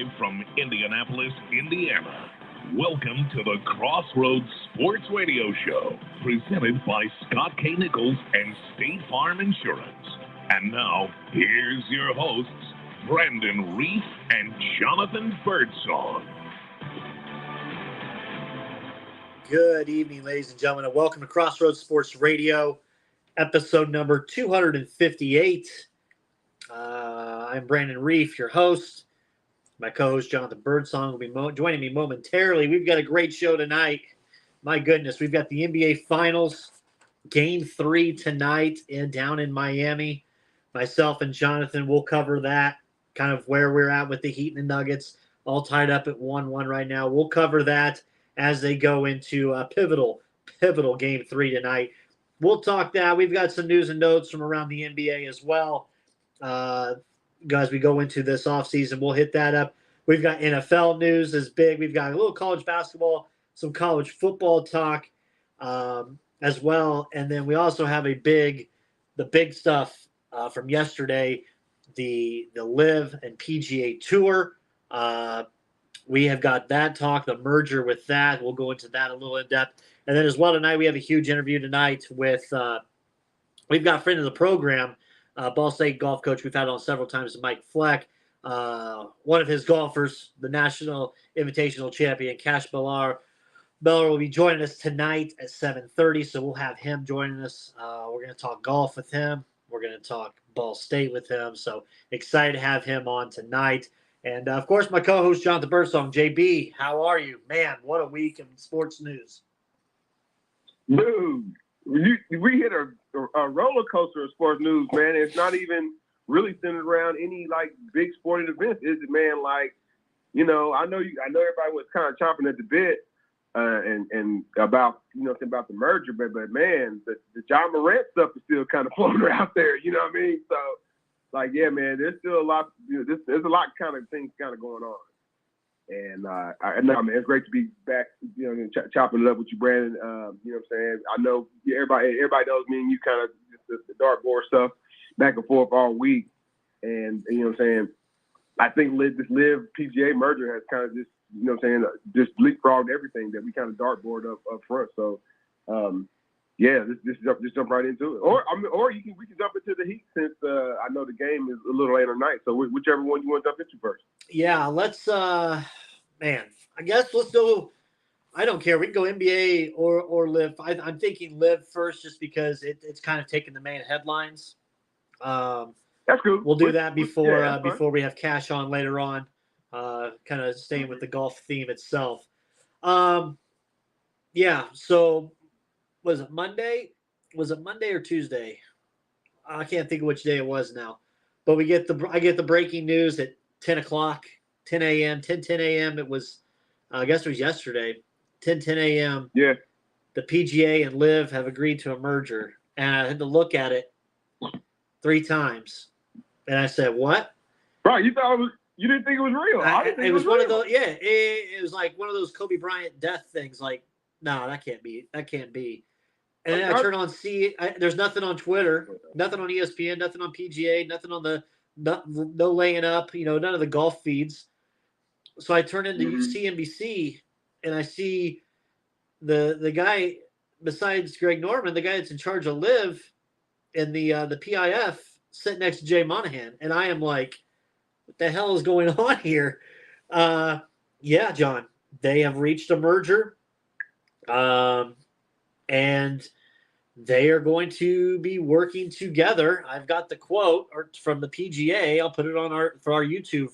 Live from Indianapolis, Indiana. Welcome to the Crossroads Sports Radio Show, presented by Scott K. Nichols and State Farm Insurance. And now, here's your hosts, Brandon Reef and Jonathan Birdsong. Good evening, ladies and gentlemen, and welcome to Crossroads Sports Radio, episode number 258. I'm Brandon Reef, your host. My co-host, Jonathan Birdsong, will be joining me momentarily. We've got a great show tonight. My goodness, we've got the NBA Finals, Game 3 tonight down in Miami. Myself and Jonathan will cover that, kind of where we're at with the Heat and the Nuggets, all tied up at 1-1 right now. We'll cover that as they go into a pivotal Game 3 tonight. We'll talk that. We've got some news and notes from around the NBA as well. As we go into this offseason, we'll hit that up. We've got NFL news is big. We've got a little college basketball, some college football talk as well. And then we also have the big stuff from yesterday, the LIV and PGA Tour. We have got that talk, the merger with that. We'll go into that a little in depth. And then as well tonight, we have a huge interview tonight with we've got a friend of the program, Ball State golf coach we've had on several times, Mike Fleck. One of his golfers, the National Invitational Champion, Kash Bellar. Bellar will be joining us tonight at 7:30, so we'll have him joining us. We're going to talk golf with him. We're going to talk Ball State with him. So excited to have him on tonight. And, of course, my co-host, Jonathan Birdsong. JB, how are you? Man, what a week in sports news. Dude, we hit a roller coaster of sports news, man. It's not even really centered around any, big sporting events, is it, man? I know everybody was kind of chomping at the bit and about, about the merger, but man, the John Morant stuff is still kind of floating out there, you know what I mean? So, yeah, man, there's still a lot, there's a lot kind of things kind of going on. And I know, man, it's great to be back, chopping it up with you, Brandon. You know what I'm saying? I know everybody knows me and you kind of the dartboard stuff back and forth all week. And, you know what I'm saying? I think this LIV PGA merger has kind of just, just leapfrogged everything that we kind of dartboard up front. So, yeah, just jump right into it. Or we can jump into the Heat since I know the game is a little later night. So whichever one you want to jump into first. Yeah, let's man, I guess let's go. I don't care. We can go NBA or LIV. I'm thinking LIV first just because it's kind of taking the main headlines. That's cool. We'll do that before we have Kash on later on, kind of staying with the golf theme itself. Yeah, so was it Monday? Was it Monday or Tuesday? I can't think of which day it was now. But I get the breaking news at 10 o'clock, 10 a.m., 10 a.m. It was, I guess it was yesterday, 10 a.m. Yeah. The PGA and LIV have agreed to a merger. And I had to look at it 3 times. And I said, what? Bro, you didn't think it was real. I didn't think it was one real. of those, yeah, it was like one of those Kobe Bryant death things. Like, no, that can't be. And then I turn on there's nothing on Twitter, nothing on ESPN, nothing on PGA, nothing on no laying up, none of the golf feeds. So I turn into CNBC and I see the guy besides Greg Norman, the guy that's in charge of LIV and the PIF sitting next to Jay Monahan. And I am like, what the hell is going on here? Yeah, John, they have reached a merger. And they are going to be working together. I've got the quote from the PGA. I'll put it on for our YouTube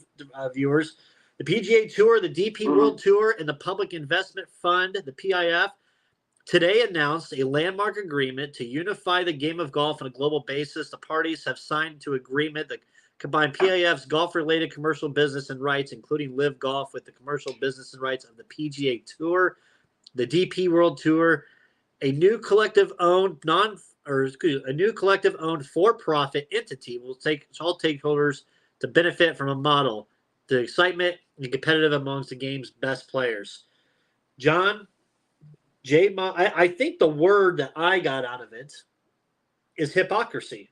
viewers. The PGA Tour, the DP World Tour, and the Public Investment Fund, the PIF, today announced a landmark agreement to unify the game of golf on a global basis. The parties have signed to agreement that combine PIF's golf-related commercial business and rights, including LIV Golf, with the commercial business and rights of the PGA Tour, the DP World Tour. A new collective-owned for-profit entity will take all stakeholders to benefit from a model, the excitement and competitive amongst the game's best players. John, I think the word that I got out of it is hypocrisy.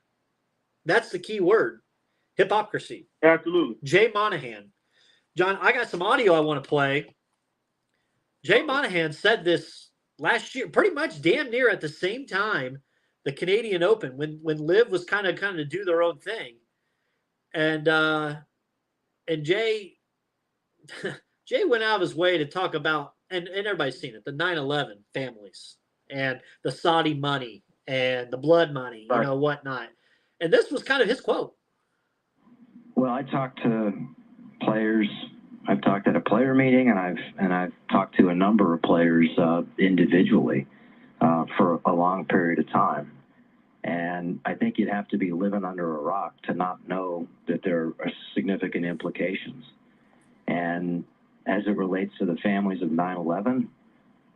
That's the key word, hypocrisy. Absolutely. Jay Monahan. John, I got some audio I want to play. Jay Monahan said this last year, pretty much damn near at the same time the Canadian Open, when LIV was kind of to do their own thing, and Jay Jay went out of his way to talk about, and everybody's seen it, the 9/11 families and the Saudi money and the blood money, Right. Whatnot. And this was kind of his quote. Well, I talked to players. I've talked at a player meeting, and I've talked to a number of players individually for a long period of time. And I think you'd have to be living under a rock to not know that there are significant implications. And as it relates to the families of 9/11,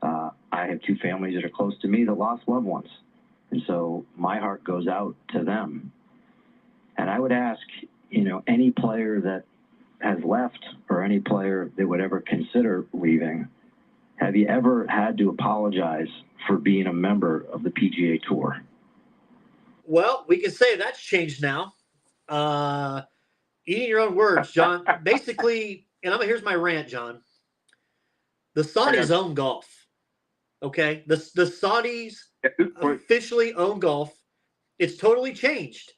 I have two families that are close to me that lost loved ones. And so my heart goes out to them. And I would ask, any player that has left or any player that would ever consider leaving, have you ever had to apologize for being a member of the PGA Tour? Well, we can say that's changed now. Eating your own words, John. Basically, and here's my rant, John. The Saudis own golf. Okay? The Saudis officially own golf. It's totally changed.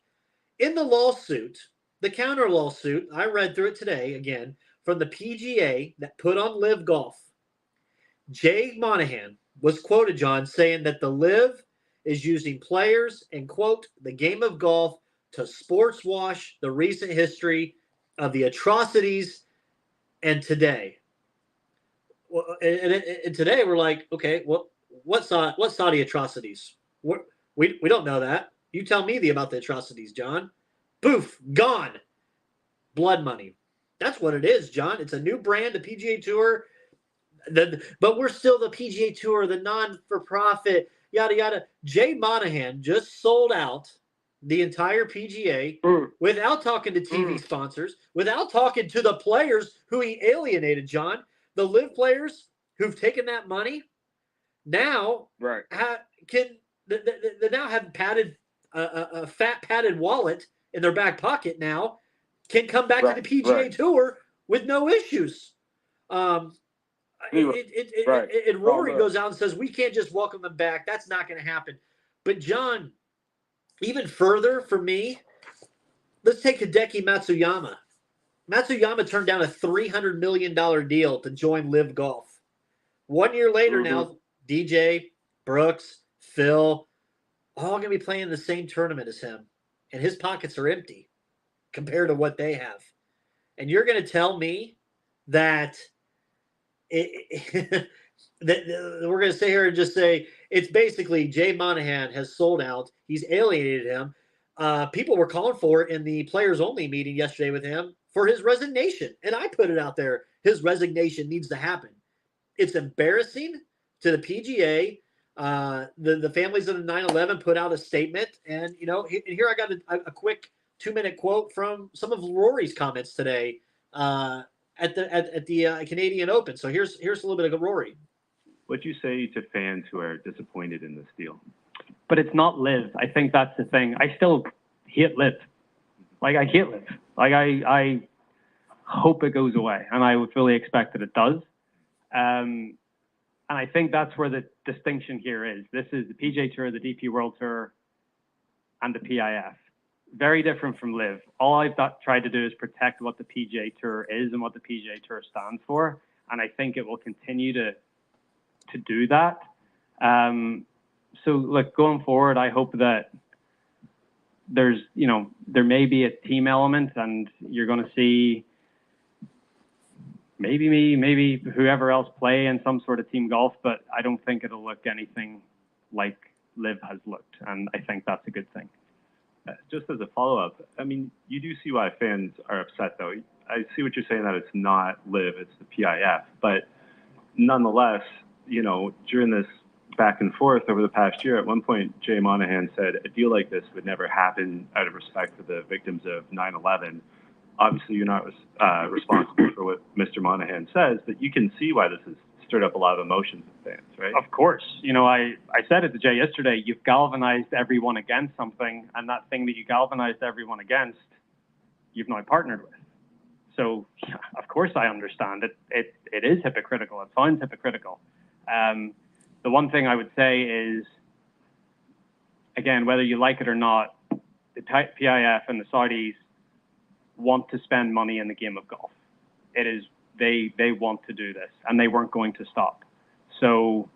In the lawsuit, the counter lawsuit, I read through it today again, from the PGA that put on LIV Golf. Jay Monahan was quoted, John, saying that the LIV is using players and, quote, the game of golf to sports wash the recent history of the atrocities and today. Well, and today we're like, okay, well, what Saudi atrocities? We don't know that. You tell me about the atrocities, John. Poof, gone. Blood money. That's what it is, John. It's a new brand, the PGA Tour. But we're still the PGA Tour, the non-for-profit, yada, yada. Jay Monahan just sold out the entire PGA without talking to TV sponsors, without talking to the players who he alienated, John. The LIV players who've taken that money now they now have a fat padded wallet in their back pocket now, can come back to the PGA Tour with no issues. And Rory goes out and says, we can't just welcome them back. That's not going to happen. But, John, even further for me, let's take Hideki Matsuyama. Matsuyama turned down a $300 million deal to join LIV Golf. 1 year later now, DJ, Brooks, Phil, all going to be playing the same tournament as him. And his pockets are empty compared to what they have. And you're going to tell me that that we're going to sit here and just say it's basically Jay Monahan has sold out. He's alienated him. People were calling for it in the players only meeting yesterday with him for his resignation. And I put it out there. His resignation needs to happen. It's embarrassing to the PGA. The families of the 9/11 put out a statement. And, here I got a quick 2-minute quote from some of Rory's comments today at the Canadian Open. So here's a little bit of Rory. What do you say to fans who are disappointed in this deal? But it's not LIV. I think that's the thing. I still hate LIV. Like, I hate LIV. Like, I hope it goes away, and I would fully expect that it does. And I think that's where the distinction here is. This is the PGA Tour, the DP World Tour, and the PIF. Very different from LIV. All I've tried to do is protect what the PGA Tour is and what the PGA Tour stands for, and I think it will continue to do that. So, look, going forward, I hope that there may be a team element, and you're going to see maybe me, maybe whoever else play in some sort of team golf, but I don't think it'll look anything like LIV has looked, and I think that's a good thing. Just as a follow-up, I mean, you do see why fans are upset, though. I see what you're saying, that it's not LIV, it's the PIF. But nonetheless, during this back and forth over the past year, at one point, Jay Monahan said a deal like this would never happen out of respect for the victims of 9/11. Obviously, you're not responsible for what Mr. Monahan says, but you can see why this has stirred up a lot of emotions with fans, right? Of course. I said it to Jay yesterday, you've galvanized everyone against something, and that thing that you galvanized everyone against, you've now partnered with. So yeah, of course I understand it. It is hypocritical. It sounds hypocritical. The one thing I would say is, again, whether you like it or not, the PIF and the Saudis want to spend money in the game of golf. It is they want to do this, and they weren't going to stop. So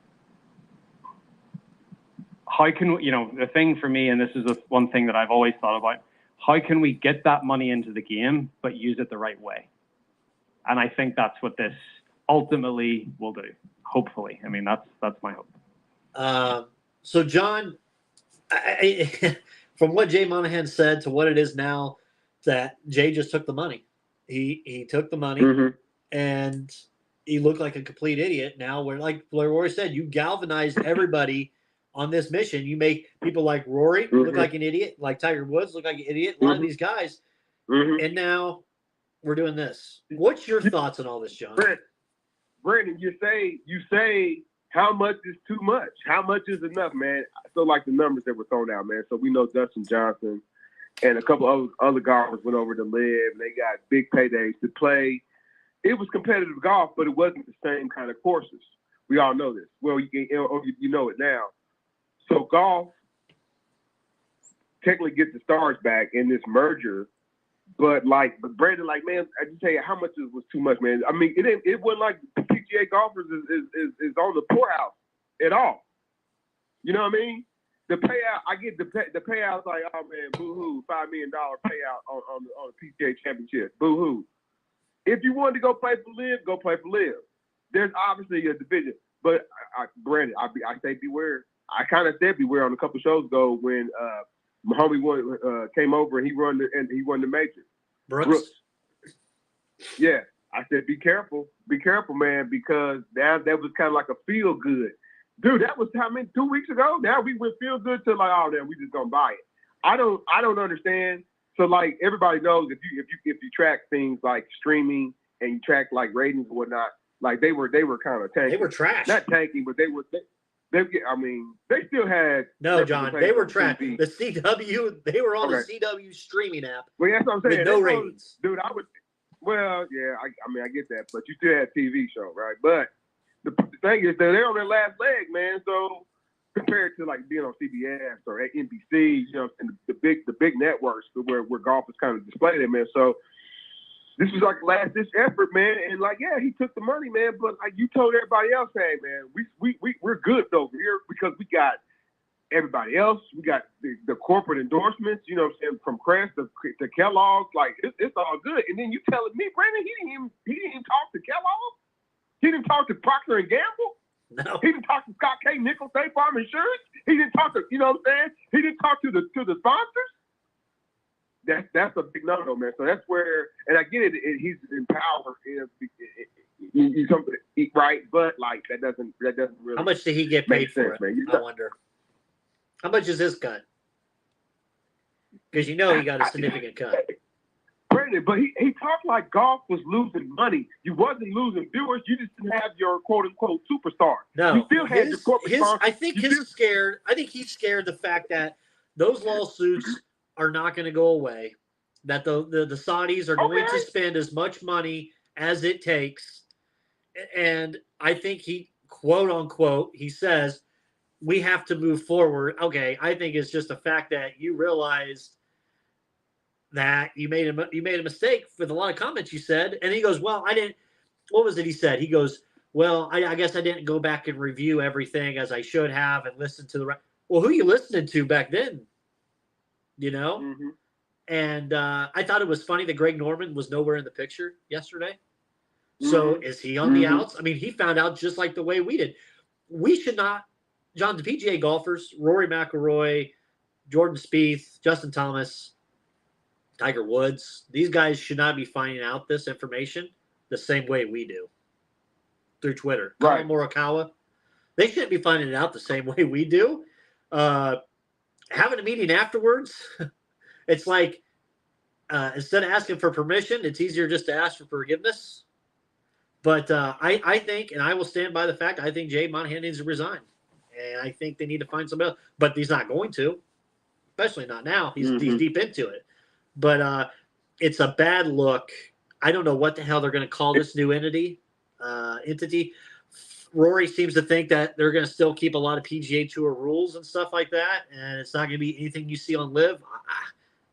how can, the thing for me, and this is one thing that I've always thought about, how can we get that money into the game but use it the right way? And I think that's what this ultimately will do. Hopefully. I mean, that's my hope. So John, from what Jay Monahan said to what it is now, that Jay just took the money. He took the money and he looked like a complete idiot. Now, where, like Rory said, you galvanized everybody on this mission. You make people like Rory look like an idiot, like Tiger Woods look like an idiot, a lot of these guys. And now we're doing this. What's your thoughts on all this, John? Brandon, you say how much is too much? How much is enough, man? I still like the numbers that were thrown out, man. So we know Dustin Johnson and a couple of other golfers went over to LIV, and they got big paydays to play. It was competitive golf, but it wasn't the same kind of courses. We all know this. Well, you know it now. So golf technically gets the stars back in this merger, but Brandon, man, I just tell you how much was too much, man. I mean, it wasn't like PGA golfers is on the poorhouse at all. You know what I mean? The payout, I get the payouts like, oh man, boo-hoo, $5 million payout on the PGA Championship, boo-hoo. If you wanted to go play for LIV, go play for LIV. There's obviously a division, but Brandon, I say beware. I kind of said beware on a couple shows ago when my homie came over and he won the major. Brooks. Yeah, I said be careful, man, because that was kind of like a feel good. Dude, that was 2 weeks ago. Now we went feel good to like, oh, then we just gonna buy it. I don't understand. So like everybody knows if you track things like streaming and you track like ratings and whatnot, like they were kind of tanking. They were trash. Not tanking, but they still had. No, John, they were trash. The CW, they were on the CW streaming app. Well, that's what I'm saying. With no ratings. Dude, well, yeah, I get that, but you still had TV show, right? But the thing is that they're on their last leg, man. So compared to like being on CBS or at NBC, and the big networks where golf is kind of displayed it, man. So this was like last ditch effort, man. And like, yeah, he took the money, man. But like you told everybody else, hey, man, we're good over here because we got everybody else. We got the corporate endorsements, you know what I'm saying, from Crest to Kellogg's. Like it's all good. And then you telling me, Brandon, he didn't even talk to Kellogg's. He didn't talk to Procter and Gamble. No. He didn't talk to Scott K. Nickel, State Farm Insurance. He didn't talk to, you know what I'm saying? He didn't talk to the sponsors. That's a big no-no, man. So that's where, and I get it. He's in power, right? But like that doesn't really. How much did he get paid for it? Man. I wonder. How much is his cut? Because he got a significant cut. Brandon, but he talked like golf was losing money. You wasn't losing viewers. You just didn't have your quote-unquote superstar. No. You still had your corporate sponsors. I think he's scared the fact that those lawsuits are not going to go away, that the Saudis are going to spend as much money as it takes. And I think he, quote-unquote, he says, we have to move forward. Okay, I think it's just the fact that you realized that you made a mistake with a lot of comments you said. And he goes, well, I didn't – what was it he said? He goes, well, I guess I didn't go back and review everything as I should have and listen to the – well, who you listening to back then? Mm-hmm. And I thought it was funny that Greg Norman was nowhere in the picture yesterday. Mm-hmm. So is he on the outs? I mean, he found out just like the way we did. We should not – John, the PGA golfers, Rory McIlroy, Jordan Spieth, Justin Thomas – Tiger Woods, these guys should not be finding out this information the same way we do through Twitter. Right. Colin Morikawa, they shouldn't be finding it out the same way we do. Having a meeting afterwards, it's like instead of asking for permission, it's easier just to ask for forgiveness. But I think, and I will stand by the fact, I think Jay Monahan needs to resign. And I think they need to find somebody else. But he's not going to, especially not now. He's deep into it. But it's a bad look I don't know what the hell they're going to call this new entity. Rory seems to think that they're going to still keep a lot of PGA Tour rules and stuff like that, and it's not going to be anything you see on LIV.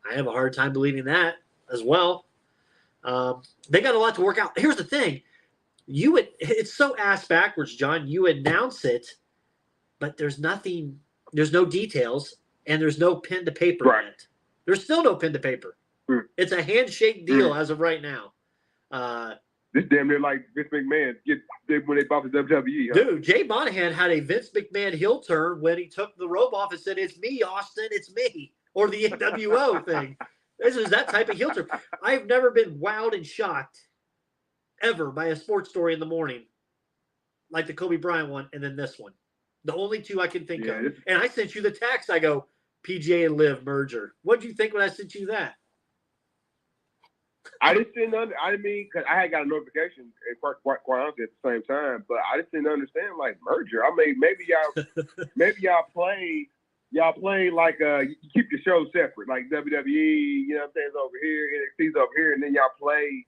I have a hard time believing that as well. They got a lot to work out. Here's the thing. It's so ass backwards, John. You announce it, but there's no details, and there's no pen to paper yet. There's still no pen to paper. It's a handshake deal as of right now. This damn near like Vince McMahon when they bought the WWE. Huh? Dude, Jay Monahan had a Vince McMahon heel turn when he took the robe off and said, "It's me, Austin, it's me," or the NWO thing. This is that type of heel turn. I've never been wowed and shocked ever by a sports story in the morning like the Kobe Bryant one and then this one. The only two I can think of. And I sent you the text. I go, PGA and LIV merger. What did you think when I sent you that? I just didn't because I had got a notification quite honestly at the same time, but I just didn't understand like merger. I mean, maybe y'all play like you keep your shows separate, like WWE, you know what I'm saying, is over here, NXT's over here, and then y'all play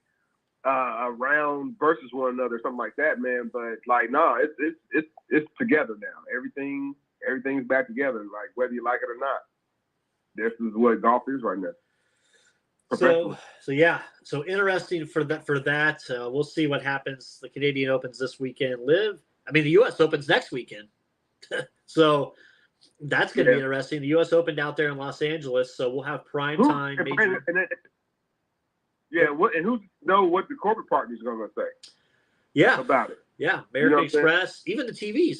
around versus one another, or something like that, man. But like, no, it's together now. Everything's back together, like whether you like it or not. This is what golf is right now. So interesting for that. We'll see what happens. The Canadian Open's this weekend. The U.S. Open's next weekend. So that's going to be interesting. The U.S. Open out there in Los Angeles. So we'll have prime time. And who know what the corporate partners are going to say? Yeah, about it. Yeah, American Express, even the TV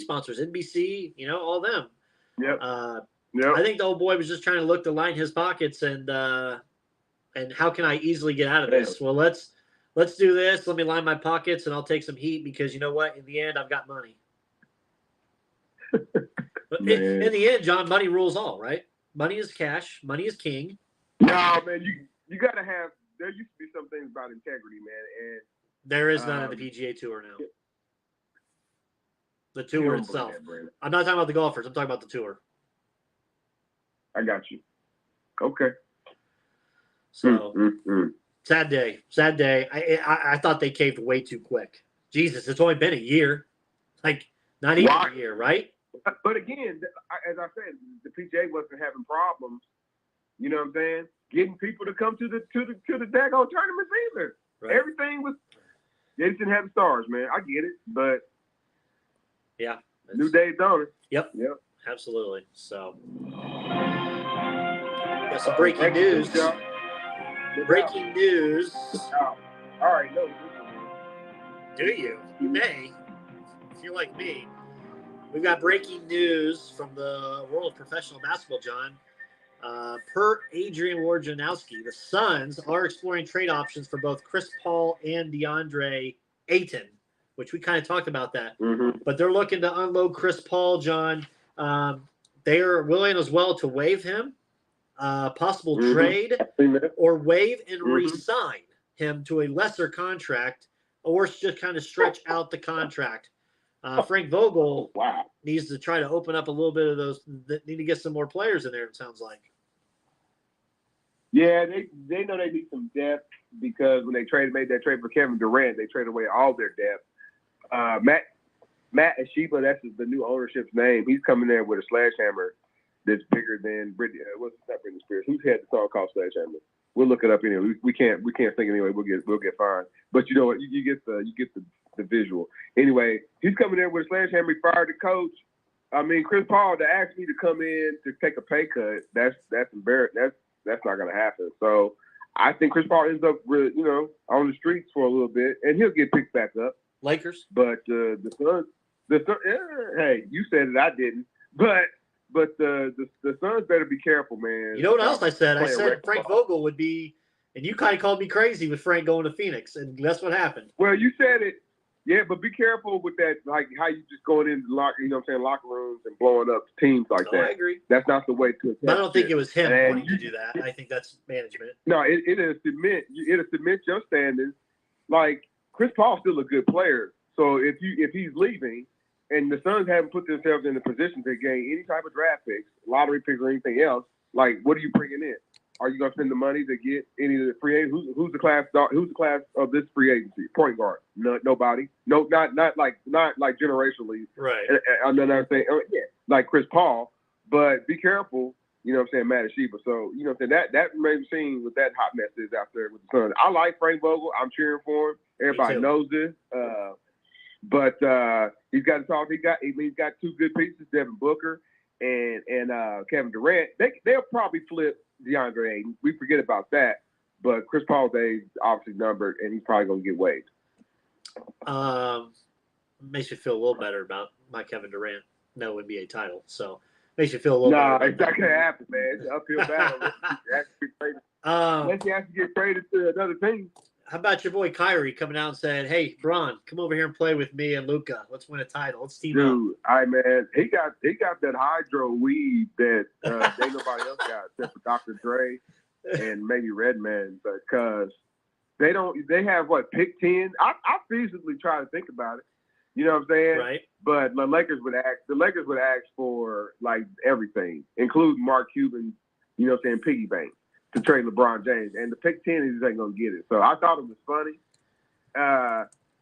sponsors, NBC. All them. Yep. I think the old boy was just trying to look to line his pockets and how can I easily get out of this? Well, let's do this. Let me line my pockets and I'll take some heat because you know what? In the end, I've got money. in the end, John, money rules all, right? Money is cash. Money is king. No, man, you got to have. There used to be some things about integrity, man, and there is none on the PGA Tour now. The tour itself. I'm not talking about the golfers. I'm talking about the tour. I got you. Okay. So sad day. I thought they caved way too quick. Jesus, it's only been a year, like not even a year, right? But again, as I said, the PGA wasn't having problems. You know what I'm saying? Getting people to come to the daggone tournaments either. Right. Everything was. They just didn't have the stars, man. I get it, but yeah, new days on it. Yep. Absolutely. So, got some breaking news. Breaking news. All right, no. Do you? You may. If you're like me. We've got breaking news from the world of professional basketball, John. Per Adrian Wojnarowski, the Suns are exploring trade options for both Chris Paul and DeAndre Ayton, which we kind of talked about that. Mm-hmm. But they're looking to unload Chris Paul, John. They are willing as well to waive him, possible trade, or waive and re-sign him to a lesser contract, or just kind of stretch out the contract. Frank Vogel needs to try to open up a little bit of those. Need to get some more players in there, it sounds like. Yeah, they know they need some depth because when they made that trade for Kevin Durant, they traded away all their depth. Matt Ashiba, that's the new ownership's name. He's coming there with a sledgehammer that's bigger than Britney. What's not Britney Spears? Who's had the song called Sledgehammer? We'll look it up anyway. We can't sing anyway. We'll get fined. But you know what? You get the visual. Anyway, he's coming in with a sledgehammer. He fired the coach. I mean, Chris Paul to ask me to come in to take a pay cut. That's embarrassing. That's not going to happen. So I think Chris Paul ends up, on the streets for a little bit, and he'll get picked back up. Lakers. But the Suns. Hey, you said it. I didn't. But the Suns better be careful, man. You know what else I said? I said Frank Vogel would be, and you kind of called me crazy with Frank going to Phoenix, and that's what happened. Well, you said it. Yeah, but be careful with that, like how you just going into locker rooms and blowing up teams like that. I agree. That's not the way to. But I don't think it was him wanting to do that. I think that's management. No, it'll cement your standards. Like Chris Paul's still a good player, so if he's leaving, and the Suns haven't put themselves in a position to gain any type of draft picks, lottery picks, or anything else, like what are you bringing in? are you going to spend the money to get any of the free agents? Who's the class of this free agency? Point guard? No, nobody. No, not like generationally. Right. I'm not saying like Chris Paul, but be careful. You know what I'm saying, Matt Sheba. So, you know what I'm saying, that machine with that hot mess is out there with the Suns. I like Frank Vogel. I'm cheering for him. Everybody knows this. But he's got to talk. He's got two good pieces, Devin Booker and Kevin Durant. They'll probably flip DeAndre Ayton. We forget about that. But Chris Paul's days obviously numbered, and he's probably going to get waived. Makes me feel a little better about my Kevin Durant no NBA title. So makes you feel a little better. It's not going to happen, man. It's an uphill battle. Unless he has to get traded to another team. How about your boy Kyrie coming out and saying, "Hey, Bron, come over here and play with me and Luka. Let's win a title. Let's team up." Dude, man, he got that hydro weed that ain't nobody else got except for Dr. Dre and maybe Redman, because they have what, pick 10? I feasibly try to think about it. You know what I'm saying? Right. But the Lakers would ask for like everything, including Mark Cuban, you know what I'm saying, piggy bank, to trade LeBron James. And the pick 10 is ain't gonna get it. So I thought it was funny.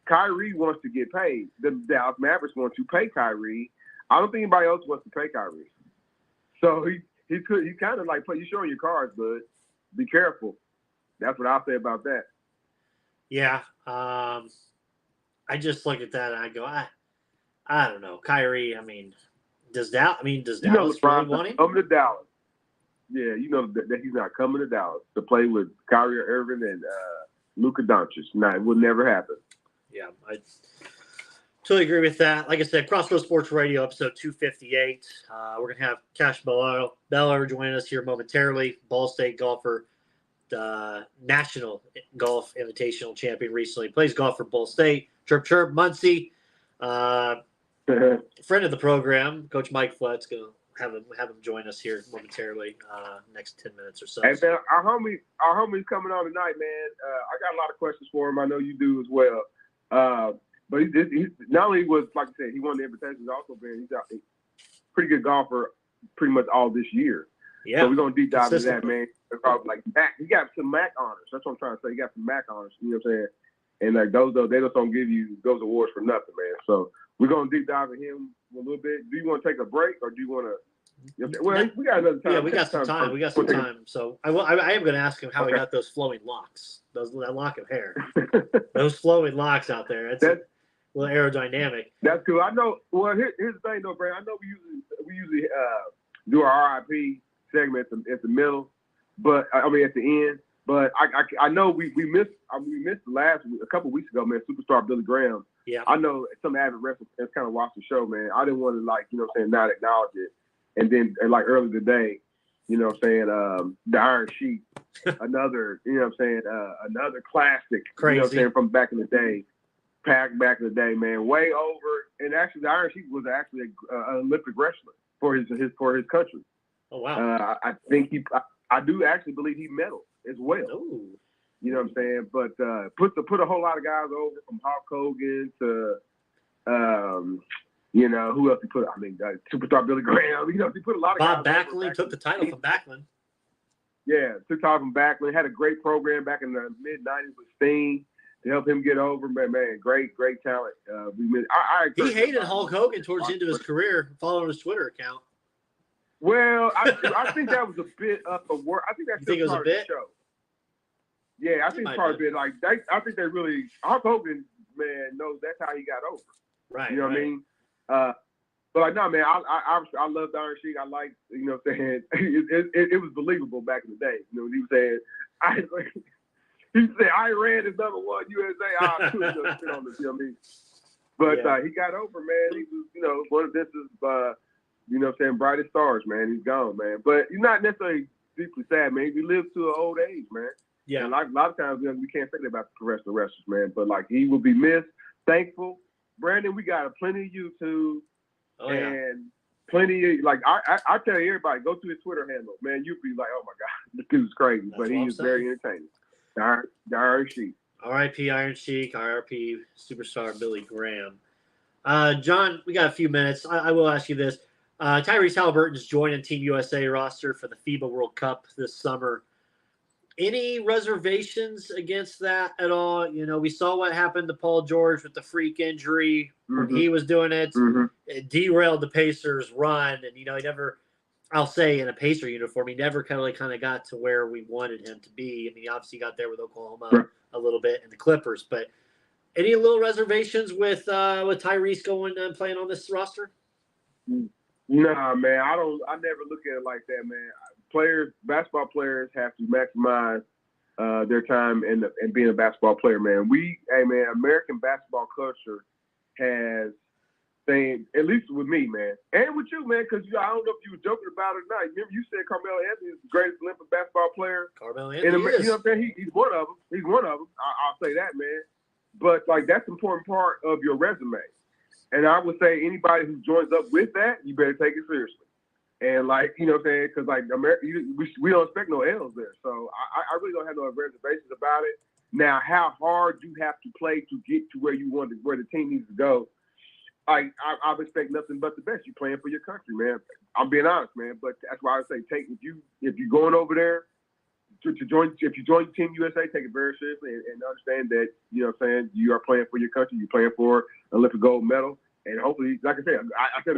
Kyrie wants to get paid. The Dallas Mavericks want to pay Kyrie. I don't think anybody else wants to pay Kyrie. So he kind of like, you showing your cards, bud. Be careful. That's what I'll say about that. Yeah. I just look at that and I go, I don't know. Kyrie, does Dallas really want him? Coming to Dallas. Yeah, you know that he's not coming to Dallas to play with Kyrie Irving and Luka Doncic. No, it would never happen. Yeah, I totally agree with that. Like I said, Crossroads Sports Radio, episode 258. We're going to have Kash Bellar joining us here momentarily. Ball State golfer, National Golf Invitational champion recently. Plays golf for Ball State. Chirp, chirp, Muncie. Friend of the program, Coach Mike Flett's going to have him join us here momentarily, next 10 minutes or so. Hey, man, our homie's coming on tonight, man. I got a lot of questions for him. I know you do as well. But he not only was, like I said, he won the invitation, he's also been he's a pretty good golfer pretty much all this year. Yeah. So we're gonna deep dive into that, man. Like MAC, he got some MAC honors. That's what I'm trying to say. He got some MAC honors. You know what I'm saying? And like those, they just don't give you those awards for nothing, man. So we're gonna deep dive into him a little bit. Do you want to take a break, or do you want to? Well, we got another time. Yeah, we got some time. We got some time. So I am going to ask him how he got those flowing locks, that lock of hair, those flowing locks out there. That's a little aerodynamic. That's cool. I know. Well, here's the thing, though, Brad. I know we usually do our RIP segment at the middle, but at the end. But I know we missed last week, a couple weeks ago, man. Superstar Billy Graham. Yeah. I know some avid wrestling fans kind of watched the show, man. I didn't want to not acknowledge it. And then, like earlier today, the Iron Sheik, another, another classic, crazy, from back in the day, back in the day, man, way over. And actually, the Iron Sheik was actually an Olympic wrestler for his country. Oh wow! I think I do actually believe he medaled as well. Ooh. You know what I'm saying? But put a whole lot of guys over, from Hulk Hogan to who else he put? Superstar Billy Graham. He put a lot of Bob guys. Backlund took the title from Backlund. Yeah, took the title from Backlund. Had a great program back in the mid-'90s with Steen to help him get over. Man, great talent. He hated Hulk Hogan towards the end of his career, following his Twitter account. Well, I think that was a bit of a work. I think that's it was part a bit? of the show. Yeah, I think it's part of it. Like I think they really Hulk Hogan, man, knows that's how he got over. Right. You know what I mean? But like, no, man, I love Iron Sheik. I like, saying it was believable back in the day. He was saying, Iran is number one, USA. I'll put on this, you know what I mean? But he got over, man. He was, one of this brightest stars, man. He's gone, man. But he's not necessarily deeply sad, man. He lived to an old age, man. Yeah. And like a lot of times, we can't say that about the professional wrestlers, man. But like, he will be missed. Thankful. Brandon, we got plenty of YouTube and plenty of, like, I tell everybody, go to his Twitter handle, man. You'll be like, oh my God, this dude's crazy. But he is very entertaining. The Iron Sheik. R.I.P. Iron Sheik, R.I.P. Superstar Billy Graham. John, we got a few minutes. I will ask you this. Tyrese Halliburton's joining Team USA roster for the FIBA World Cup this summer. Any reservations against that at all? You know, we saw what happened to Paul George with the freak injury when he was doing it. It derailed the Pacers' run, and he never. I'll say in a Pacer uniform, he never kind of got to where we wanted him to be. I mean, he obviously got there with Oklahoma a little bit and the Clippers, but any little reservations with Tyrese going and playing on this roster? Nah, man, I never look at it like that, man. Basketball players have to maximize their time and being a basketball player, man. American basketball culture has things, at least with me, man, and with you, man, because I don't know if you were joking about it or not. Remember you said Carmelo Anthony is the greatest Olympic basketball player. Carmelo Anthony is. You know what I'm saying? He's one of them. He's one of them. I'll say that, man. But, like, that's an important part of your resume. And I would say anybody who joins up with that, you better take it seriously. And, like, you know what I'm saying? Because, like, America, we don't expect no L's there. So I really don't have no reservations about it. Now, how hard you have to play to get to where where the team needs to go, I expect nothing but the best. You're playing for your country, man. I'm being honest, man. But that's why I say if you're going over there if you join Team USA, take it very seriously and understand that, you know what I'm saying, you are playing for your country. You're playing for Olympic gold medal. And hopefully, like I said, I said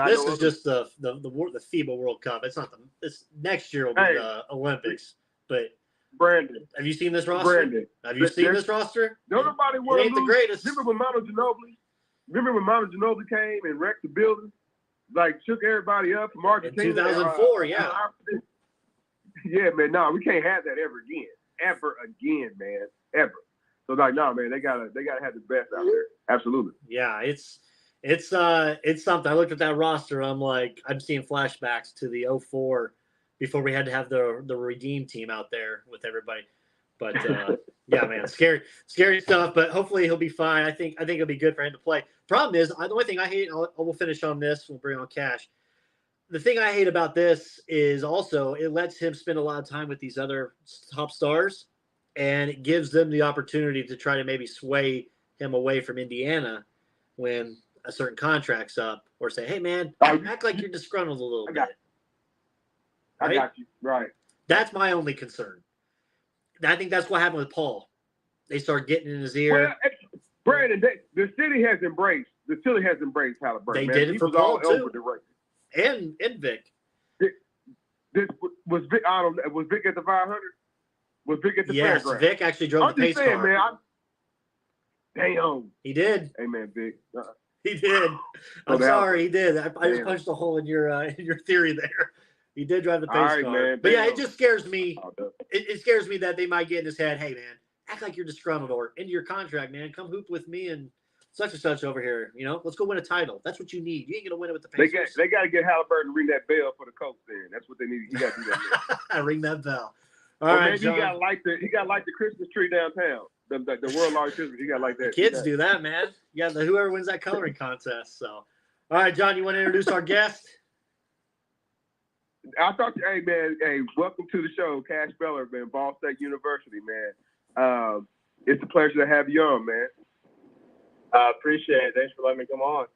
this is just the FIBA World Cup. It's not this next year will be the Olympics. But Brandon, have you seen this roster? Have you seen this roster? Don't nobody want to lose. The greatest. Remember when Manu Ginobili came and wrecked the building, like shook everybody up from Argentina? In 2004, yeah. Yeah, man. No, we can't have that ever again, man. Ever. So like, no, man, they gotta have the best out there. Absolutely. Yeah, it's something. I looked at that roster. I'm like, I'm seeing flashbacks to the 2004 before we had to have the Redeem team out there with everybody. But yeah, man, scary stuff. But hopefully he'll be fine. I think it'll be good for him to play. Problem is, the only thing I hate. We'll finish on this. We'll bring on Kash. The thing I hate about this is also it lets him spend a lot of time with these other top stars, and it gives them the opportunity to try to maybe sway him away from Indiana when a certain contract's up, or say, hey, man, act like you're disgruntled a little bit. I got you. Right. That's my only concern. I think that's what happened with Paul. They start getting in his ear. Well, Brandon, the city has embraced Halliburton. They did it for Paul, too. Over the race. And Vic. Was Vic? I don't know. Was Vic at the 500? Was Vic at the fairground? Yes, Vic actually drove the pace car. Man. Damn. He did. Hey man, Vic. He did. I'm sorry, he did. I just punched a hole in your theory there. He did drive the pace car. Man, but yeah, it just scares me. It scares me that they might get in his head. Hey man, act like you're disgruntled, or into your contract, man. Come hoop with me and such and such over here. You know, let's go win a title. That's what you need. You ain't gonna win it with the Pacers. They got to get Halliburton to ring that bell for the coach. Then that's what they need. You got to do that. Ring that bell. All right, John. He got like the Christmas tree downtown. The world largest Christmas. He got like that. Kids do that, man. You got whoever wins that coloring contest. So, all right, John, you want to introduce our guest? I thought, hey man, welcome to the show, Kash Bellar, man, Ball State University, man. It's a pleasure to have you on, man. I appreciate it. Thanks for letting me come on.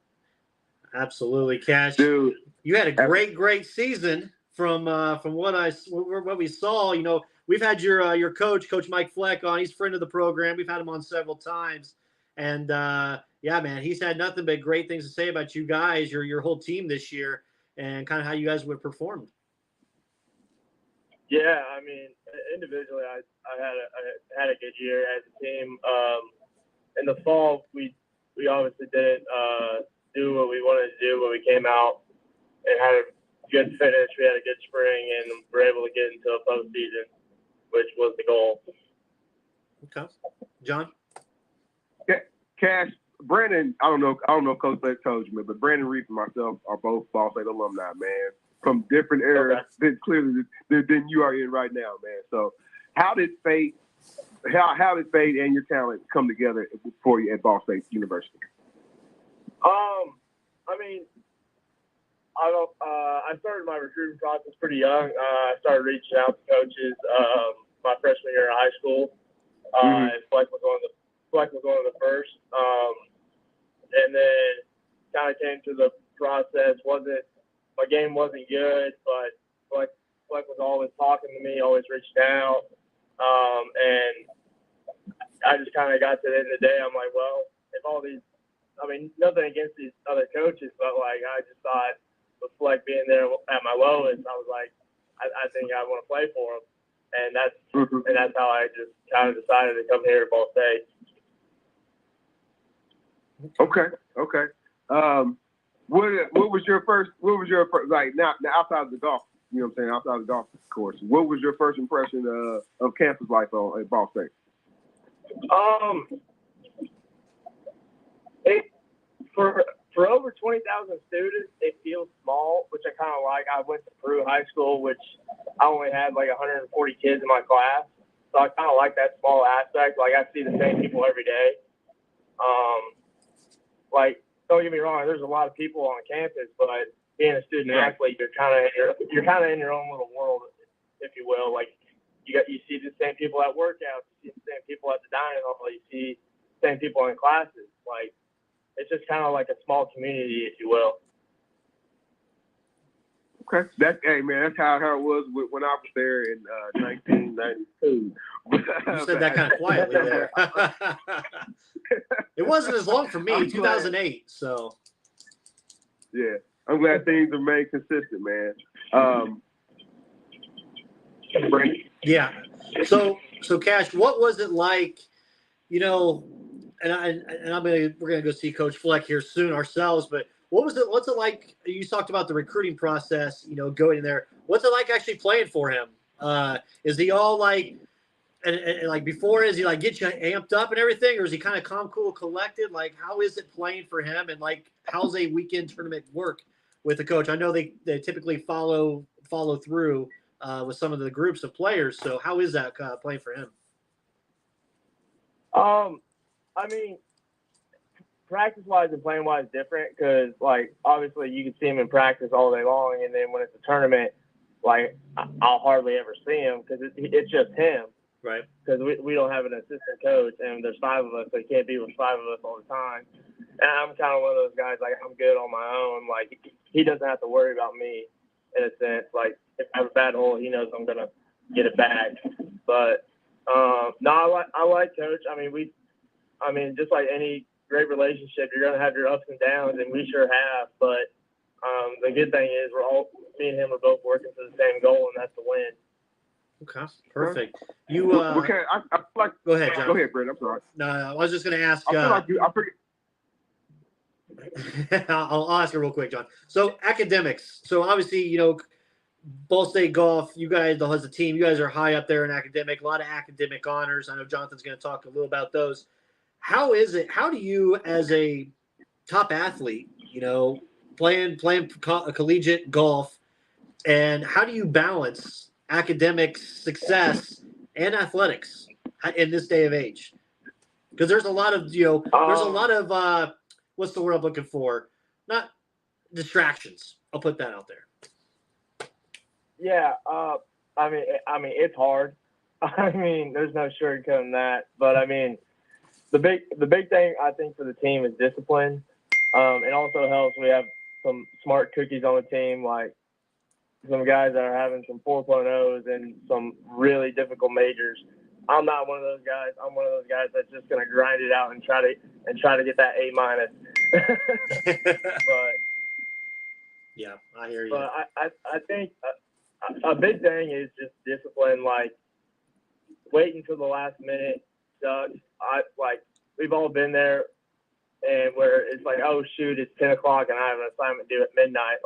Absolutely, Kash. Dude, you had a great season from what we saw. You know, we've had your coach Mike Fleck, on. He's a friend of the program. We've had him on several times, and yeah, man, he's had nothing but great things to say about you guys, your whole team this year, and kind of how you guys would performed. Yeah, I mean, individually, I had a good year as a team. In the fall, we obviously didn't do what we wanted to do when we came out and had a good finish. We had a good spring, and were able to get into a postseason, which was the goal. Okay, John. Kash, Brandon. I don't know if Coach Fleck told you, but Brandon Reef and myself are both Ball State alumni, man, from different eras than you are in right now, man. So, how did fate and your talent come together for you at Ball State University? I mean, I started my recruiting process pretty young. I started reaching out to coaches my freshman year of high school. And Fleck was one of the first. And then kind of came through the process. My game wasn't good, but Fleck was always talking to me, always reaching out. And I just kind of got to the end of the day. I'm like, well, if all these, I mean, nothing against these other coaches, but like I just thought with Fleck being there at my lowest, I was like, I think I want to play for him, and that's how I just kind of decided to come here to Ball State. Okay. What was your first like now outside of the golf? You know what I'm saying? Outside of the golf course, what was your first impression of campus life at Ball State? For over 20,000 students, it feels small, which I kind of like. I went to Peru High School, which I only had like 140 kids in my class, so I kind of like that small aspect. Like I see the same people every day. Like don't get me wrong, there's a lot of people on campus, but being a student athlete, you're kind of in your own little world, if you will. Like you see the same people at workouts, you see the same people at the dining hall, you see the same people in classes. Like it's just kind of like a small community, if you will. Okay. Hey man, that's how it was when I was there in 1992. You said that kind of quietly there. It wasn't as long for me, 2008. So. Yeah, I'm glad things remain consistent, man. Yeah. So Kash, what was it like? You know, we're gonna go see Coach Fleck here soon ourselves, but what's it like? You talked about the recruiting process, you know, going in there. What's it like actually playing for him? Is he all like, and like before, is he like get you amped up and everything, or is he kind of calm, cool, collected? Like, how is it playing for him? And like, how's a weekend tournament work with the coach? I know they typically follow through with some of the groups of players. So how is that playing for him? I mean, practice-wise and playing-wise different because, like, obviously you can see him in practice all day long, and then when it's a tournament, like, I'll hardly ever see him because it's just him. Right. Because we don't have an assistant coach, and there's 5 of us, so he can't be with 5 of us all the time. And I'm kind of one of those guys, like, I'm good on my own. Like, he doesn't have to worry about me in a sense. Like, if I have a bad hole, he knows I'm going to get it back. But, no, I like Coach. I mean, just like any great relationship, you're going to have your ups and downs, and we sure have. But the good thing is me and him are both working for the same goal, and that's to win. Okay, perfect. You okay? I feel like. Go ahead, John. Go ahead, Brent. I'm sorry. No, I was just going to ask. I feel like I forget. I'll ask you real quick, John. So academics. So obviously, you know, Ball State Golf. You guys, as a team, you guys are high up there in academic. A lot of academic honors. I know Jonathan's going to talk a little about those. How is it? How do you, as a top athlete, you know, playing collegiate golf, and how do you balance academic success and athletics in this day of age? Because there's a lot of, you know, there's a lot of what's the word I'm looking for? Not distractions. I'll put that out there. Yeah, I mean, it's hard. I mean, there's no sugarcoating that. But I mean, the big thing I think for the team is discipline. It also helps we have some smart cookies on the team, like some guys that are having some 4.0s and some really difficult majors. I'm not one of those guys. I'm one of those guys that's just going to grind it out and try to get that A-. But yeah, I hear you. But I think a big thing is just discipline. Like waiting till the last minute sucks. We've all been there, and where it's like, oh shoot, it's 10 o'clock and I have an assignment due at midnight.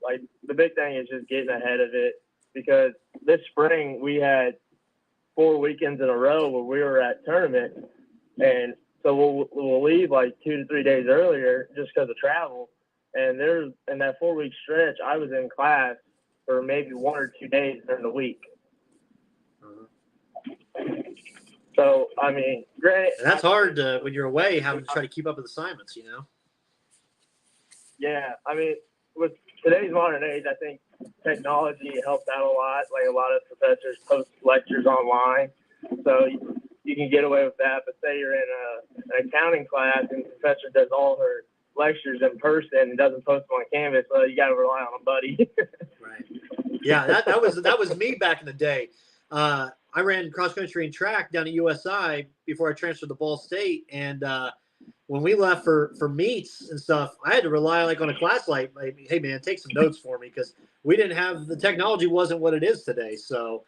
Like the big thing is just getting ahead of it, because this spring we had 4 weekends in a row where we were at tournament, and so we'll leave like 2 to 3 days earlier just because of travel. And in that 4-week stretch, I was in class for maybe 1 or 2 days during the week. So I mean, granted, and that's hard when you're away, having to try to keep up with assignments, you know. Yeah, I mean, with today's modern age, I think technology helps out a lot. Like a lot of professors post lectures online, so you can get away with that. But say you're in an accounting class and the professor does all her lectures in person and doesn't post them on Canvas, well, you got to rely on a buddy. Right. Yeah, that was me back in the day. I ran cross country and track down at USI before I transferred to Ball State, and when we left for meets and stuff, I had to rely on a class like, hey man, take some notes for me, because we didn't have the technology wasn't what it is today. So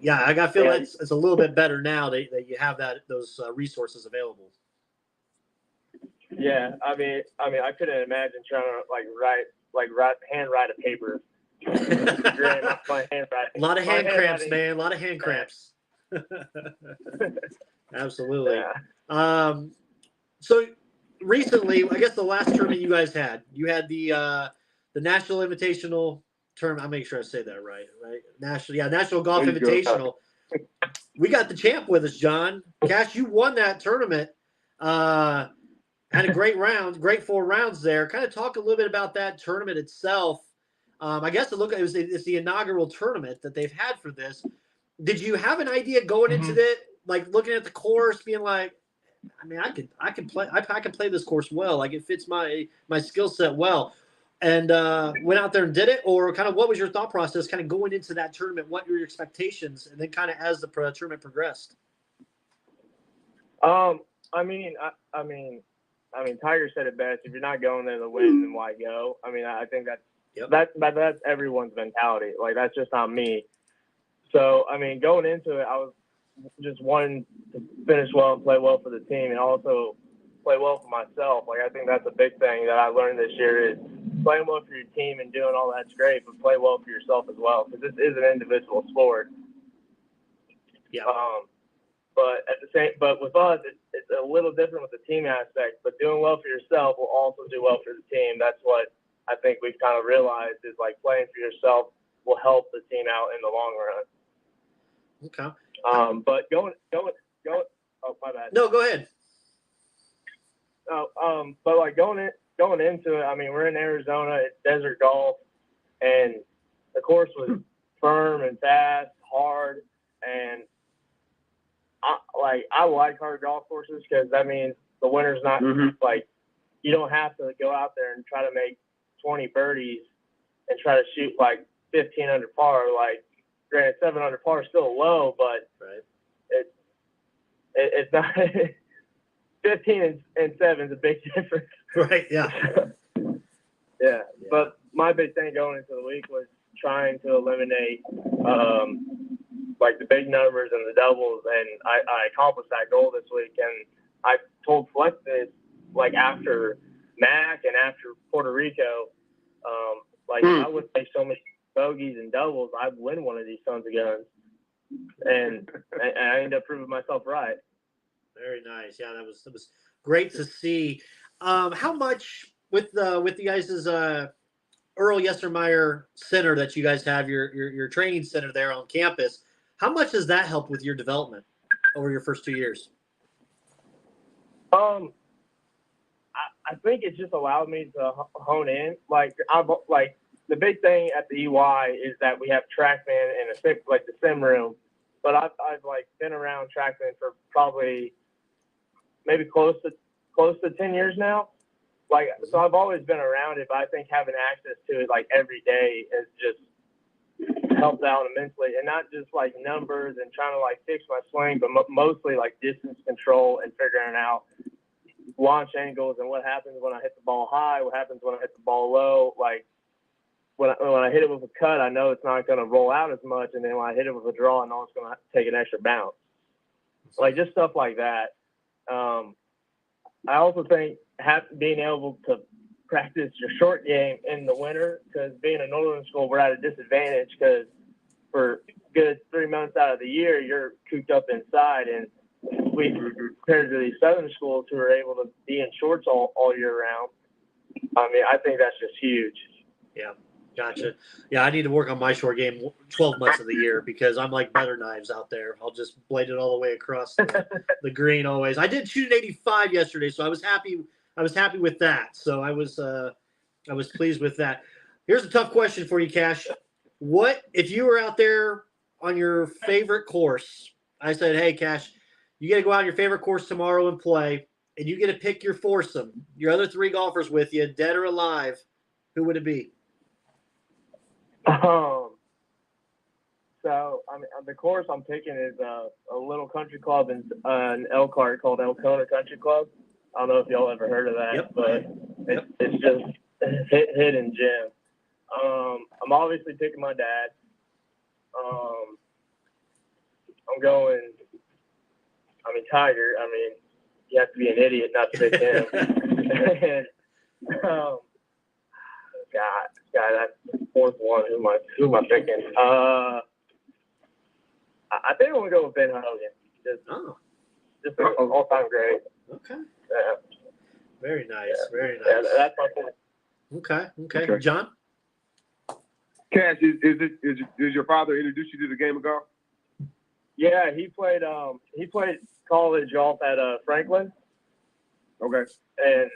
yeah, I got to feel it's a little bit better now that you have those resources available. Yeah, I mean, I couldn't imagine trying to handwrite a paper. My handwriting. A lot of hand cramps, man. A lot of hand cramps. Absolutely. Yeah. So recently, I guess the last tournament you guys had, you had the National Invitational tournament. I'll make sure I say that right. National Golf Invitational. We got the champ with us, John. Kash, you won that tournament. Had a great 4 rounds there. Kind of talk a little bit about that tournament itself. I guess it's the inaugural tournament that they've had for this. Did you have an idea going into it, like looking at the course, being like, I mean, I can play this course well. Like it fits my skill set well, and went out there and did it? Or kind of what was your thought process, kind of going into that tournament? What were your expectations, and then kind of as the tournament progressed? I mean, Tiger said it best. If you're not going there to win, then why go? I mean, I think that's everyone's mentality. Like that's just not me. So I mean, going into it, I was just wanting to finish well and play well for the team, and also play well for myself. Like I think that's a big thing that I learned this year is playing well for your team and doing all that's great, but play well for yourself as well, because this is an individual sport. Yeah. But with us, it's a little different with the team aspect. But doing well for yourself will also do well for the team. That's what I think we've kind of realized is like playing for yourself will help the team out in the long run. Okay. But going. Oh, my bad. No, go ahead. But like going into it, I mean, we're in Arizona. It's desert golf, and the course was firm and fast, hard, and I like hard golf courses because that means the winter's not like you don't have to go out there and try to make 20 birdies and try to shoot like 15 under par. Like, granted, 7 under par is still low, but it's not 15 and 7 is a big difference. Right. Yeah. Yeah. But my big thing going into the week was trying to eliminate like the big numbers and the doubles, and I accomplished that goal this week. And I told Flex this like after Mac and after Puerto Rico, if I would make so many bogeys and doubles, I'd win one of these sons of guns. And I ended up proving myself right. Very nice. Yeah, that was great to see. How much with the guys' Earl Yestermeyer Center that you guys have, your training center there on campus, how much does that help with your development over your first 2 years? I think it just allowed me to hone in. The big thing at the EY is that we have TrackMan and the sim room, but I've been around TrackMan for probably maybe close to 10 years now. So I've always been around it, but I think having access to it every day has just helped out immensely, and not just numbers and trying to fix my swing, but mostly distance control and figuring out launch angles and what happens when I hit the ball high, what happens when I hit the ball low. When I hit it with a cut, I know it's not going to roll out as much, and then when I hit it with a draw, I know it's going to take an extra bounce. Just stuff like that. I also think being able to practice your short game in the winter, because being a northern school, we're at a disadvantage because for good 3 months out of the year, you're cooped up inside, and we compared to these southern schools who are able to be in shorts all year round. I mean, I think that's just huge. Yeah. Gotcha. Yeah, I need to work on my short game 12 months of the year because I'm like butter knives out there. I'll just blade it all the way across the green always. I did shoot an 85 yesterday, so I was happy. I was happy with that. So I was pleased with that. Here's a tough question for you, Kash. What if you were out there on your favorite course? I said, hey, Kash, you got to go out on your favorite course tomorrow and play, and you get to pick your foursome, your other 3 golfers with you, dead or alive. Who would it be? So, I mean, the course I'm picking is a little country club in Elkhart called Elkona Country Club. I don't know if y'all ever heard of that, Yep. but it's just hidden gem. I'm obviously picking my dad. I'm going. I mean, Tiger. I mean, you have to be an idiot not to pick him. And, God, that's the fourth one. Who am I picking? I think I'm gonna go with Ben Hogan. Just an all-time great. Okay. Yeah. Very nice. Yeah. Very nice. Yeah, that's my point. Okay. John? Kash, is your father introduce you to the game of golf? Yeah, he played college golf at Franklin. Okay. And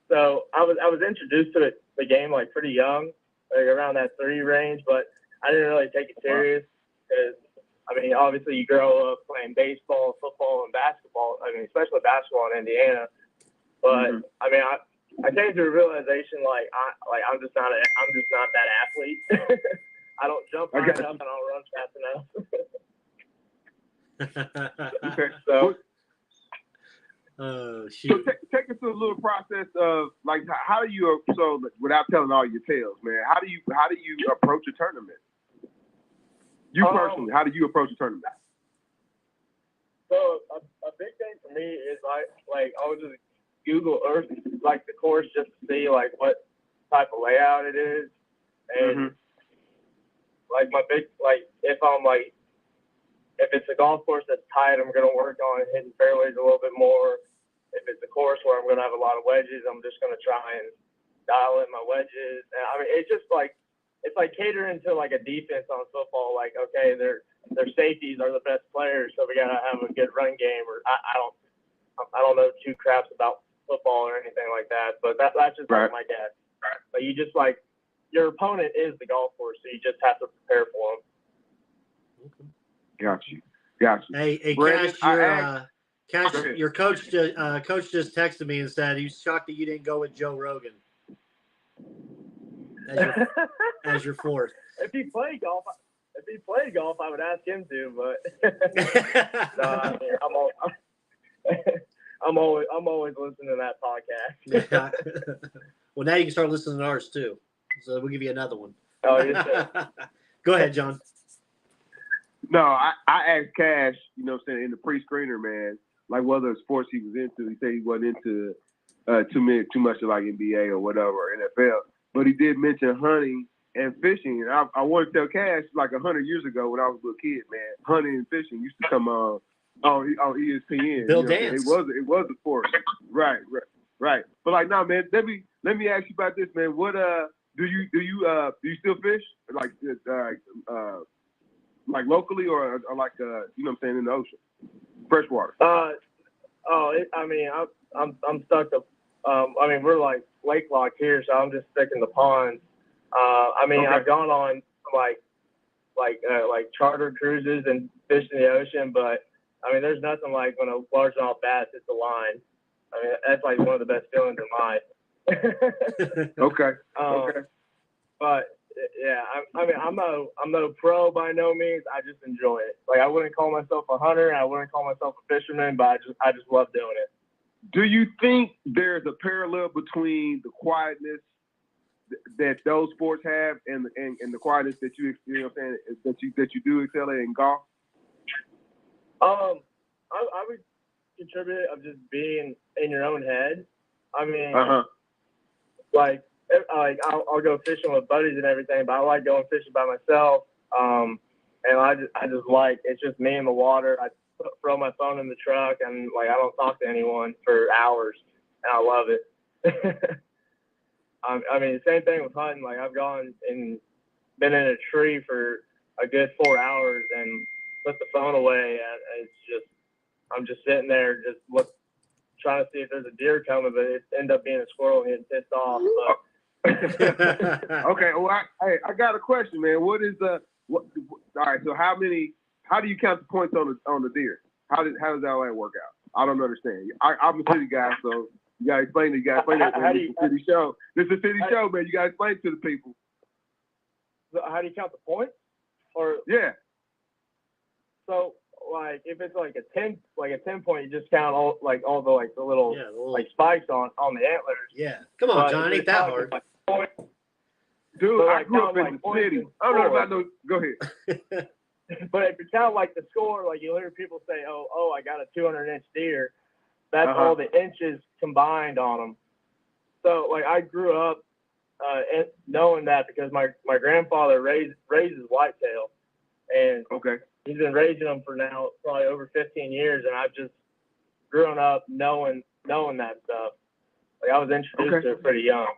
so I was introduced to the game like pretty young, like around that 3 range, but I didn't really take it serious because I mean obviously you grow up playing baseball, football, and basketball. I mean especially basketball in Indiana. But I mean I came to a realization I'm just not that athlete. I don't jump high enough and I don't run fast enough. Okay. So shoot. So take us through a little process of like how do you without telling all your tales, man, how do you approach a tournament? You personally, how do you approach a tournament? So a big thing for me is I would just Google Earth like the course just to see like what type of layout it is, and like my big if it's a golf course that's tight, I'm gonna work on hitting fairways a little bit more. If it's a course where I'm gonna have a lot of wedges, I'm just gonna try and dial in my wedges. And I mean, it's just like it's like catering to like a defense on football. Like, okay, their safeties are the best players, so we gotta have a good run game. Or I don't know two craps about football or anything like that. But that's just like my guess. But you just like your opponent is the golf course, so you just have to prepare for them. Okay. Got you. Hey, Brandon, Kash, your coach just texted me and said he's shocked that you didn't go with Joe Rogan as your fourth. If he played golf, I would ask him to. But no, I mean, I'm always listening to that podcast. Well, now you can start listening to ours too. So we'll give you another one. Oh, yes, Go ahead, John. No, I asked Kash, you know what I'm saying, in the pre-screener, man, like what other sports he was into. He said he wasn't into too much of like NBA or whatever, or NFL. But he did mention hunting and fishing. And I want to tell Kash, like 100 years ago when I was a little kid, man, hunting and fishing used to come on ESPN. Bill you know, Dance. It was a sport. Right. But like, no, man, let me ask you about this, man. What do you still fish like locally or like you know what I'm saying, in the ocean, freshwater? I'm stuck to. We're like lake lock here, so I'm just sticking to ponds. Okay. I've gone on like charter cruises and fished in the ocean, but I mean, there's nothing like when a largemouth bass hits the line. I mean, that's like one of the best feelings in life. Okay. But yeah, I'm no pro by no means. I just enjoy it. Like I wouldn't call myself a hunter, and I wouldn't call myself a fisherman, but I just love doing it. Do you think there's a parallel between the quietness that those sports have and the quietness that you know what I'm saying, that you do excel at in golf? I would contribute it of just being in your own head. I mean, like I'll go fishing with buddies and everything, but I like going fishing by myself. And I just like, it's just me in the water. I throw my phone in the truck and like I don't talk to anyone for hours, and I love it. I mean, same thing with hunting. Like I've gone and been in a tree for a good 4 hours and put the phone away, and I'm just sitting there trying to see if there's a deer coming, but it ended up being a squirrel and getting pissed off. But. Okay, well, I got a question, man. What is all right, so how do you count the points on the deer? How does all that work out? I don't understand. I'm a city guy, so you gotta explain it. That. This is a city show. This is a city show, man. You gotta explain it to the people. How do you count the points? Or yeah. So like if it's like a 10 point, you just count all the little Yeah, the little, like spikes on the antlers. yeah. Come on, But John, if ain't it's that like- hard. Dude, But, I like, grew up count, in like, the city. points I don't know and about those. Go ahead. But if you count like the score, like you'll hear people say, "Oh, I got a 200-inch deer." That's all the inches combined on them. So like I grew up knowing that because my grandfather raises whitetail, and Okay. he's been raising them for now probably over 15 years, and I've just grown up knowing that stuff. Like I was introduced to it pretty young.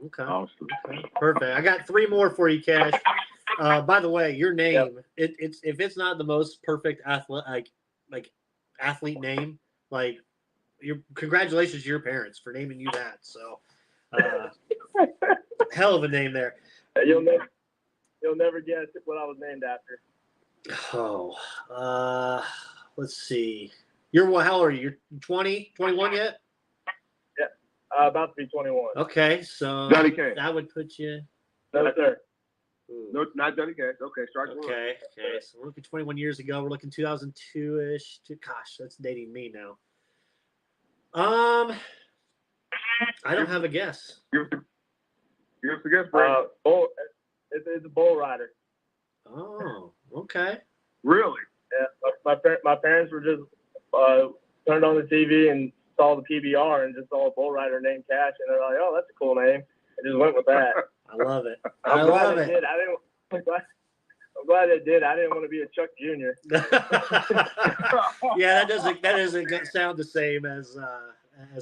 Okay. Awesome. Okay. Perfect. I got 3 more for you, Cash. By the way, your name, it's if it's not the most perfect athlete name, like congratulations to your parents for naming you that. So hell of a name there. You'll never guess what I was named after. Oh, let's see. How old are you? You're 20, 21 yet? Yeah, about to be 21. Okay, so Johnny Cash. that would put you. No, sir. No, not Johnny Cash. Okay, strike one. Okay. So we're looking 21 years ago. We're looking 2002-ish. Gosh, that's dating me now. I don't have a guess. Give us a guess, Brandon. It's a bull rider. Oh, okay. Really? Yeah, my parents were just turned on the TV and saw the PBR and just saw a bull rider named Kash, and they're like, "Oh, that's a cool name," and just went with that. I love it. I'm glad they did. I'm glad they did. I didn't want to be a Chuck Jr. Yeah, that doesn't sound the same as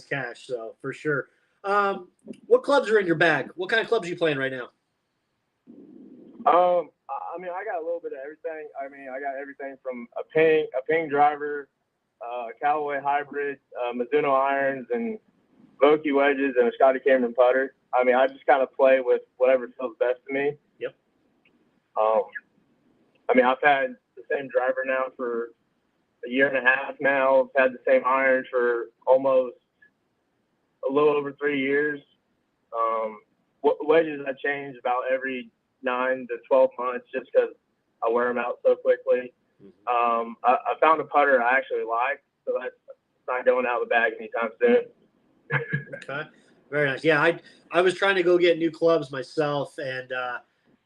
Kash, so for sure. What clubs are in your bag? What kind of clubs are you playing right now? I mean, I got a little bit of everything. I mean, I got everything from a ping driver, Callaway hybrid, Mizuno irons, and Vokey wedges, and a Scotty Cameron putter. I mean, I just kind of play with whatever feels best to me. Yep. I mean, I've had the same driver now for a year and a half now. I've had the same irons for almost a little over 3 years. Wedges I change about every 9 to 12 months just because I wear them out so quickly. I found a putter I actually like, so that's not going out of the bag anytime soon. Okay, very nice. Yeah, I was trying to go get new clubs myself, and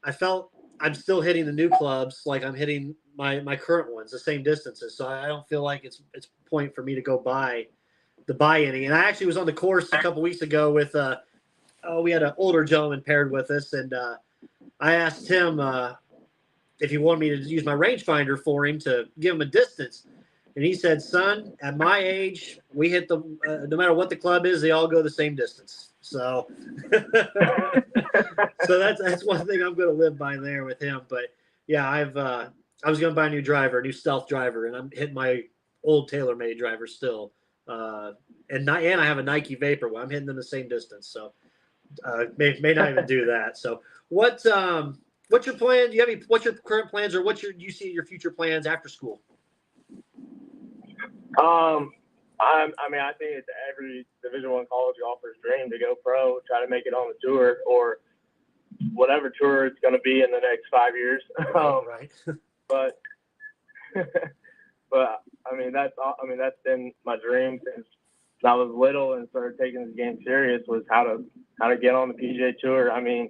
I felt I'm still hitting the new clubs like I'm hitting my current ones, the same distances. So I don't feel like it's point for me to go buy any. And I actually was on the course a couple weeks ago with we had an older gentleman paired with us, and I asked him if he wanted me to use my rangefinder for him to give him a distance. And he said, "Son, at my age, we hit the no matter what the club is, they all go the same distance." So, so that's one thing I'm going to live by there with him. But yeah, I was going to buy a new stealth driver, and I'm hitting my old TaylorMade driver still. And I have a Nike Vapor one. I'm hitting them the same distance, so may not even do that. So what's your plan? Do you have what's your current plans, or you see your future plans after school? I mean, I think it's every Division I college golfer's dream to go pro, try to make it on the tour or whatever tour it's going to be in the next 5 years. Right. But I mean, that's been my dream since I was little and started taking this game serious, was how to get on the PGA Tour. I mean,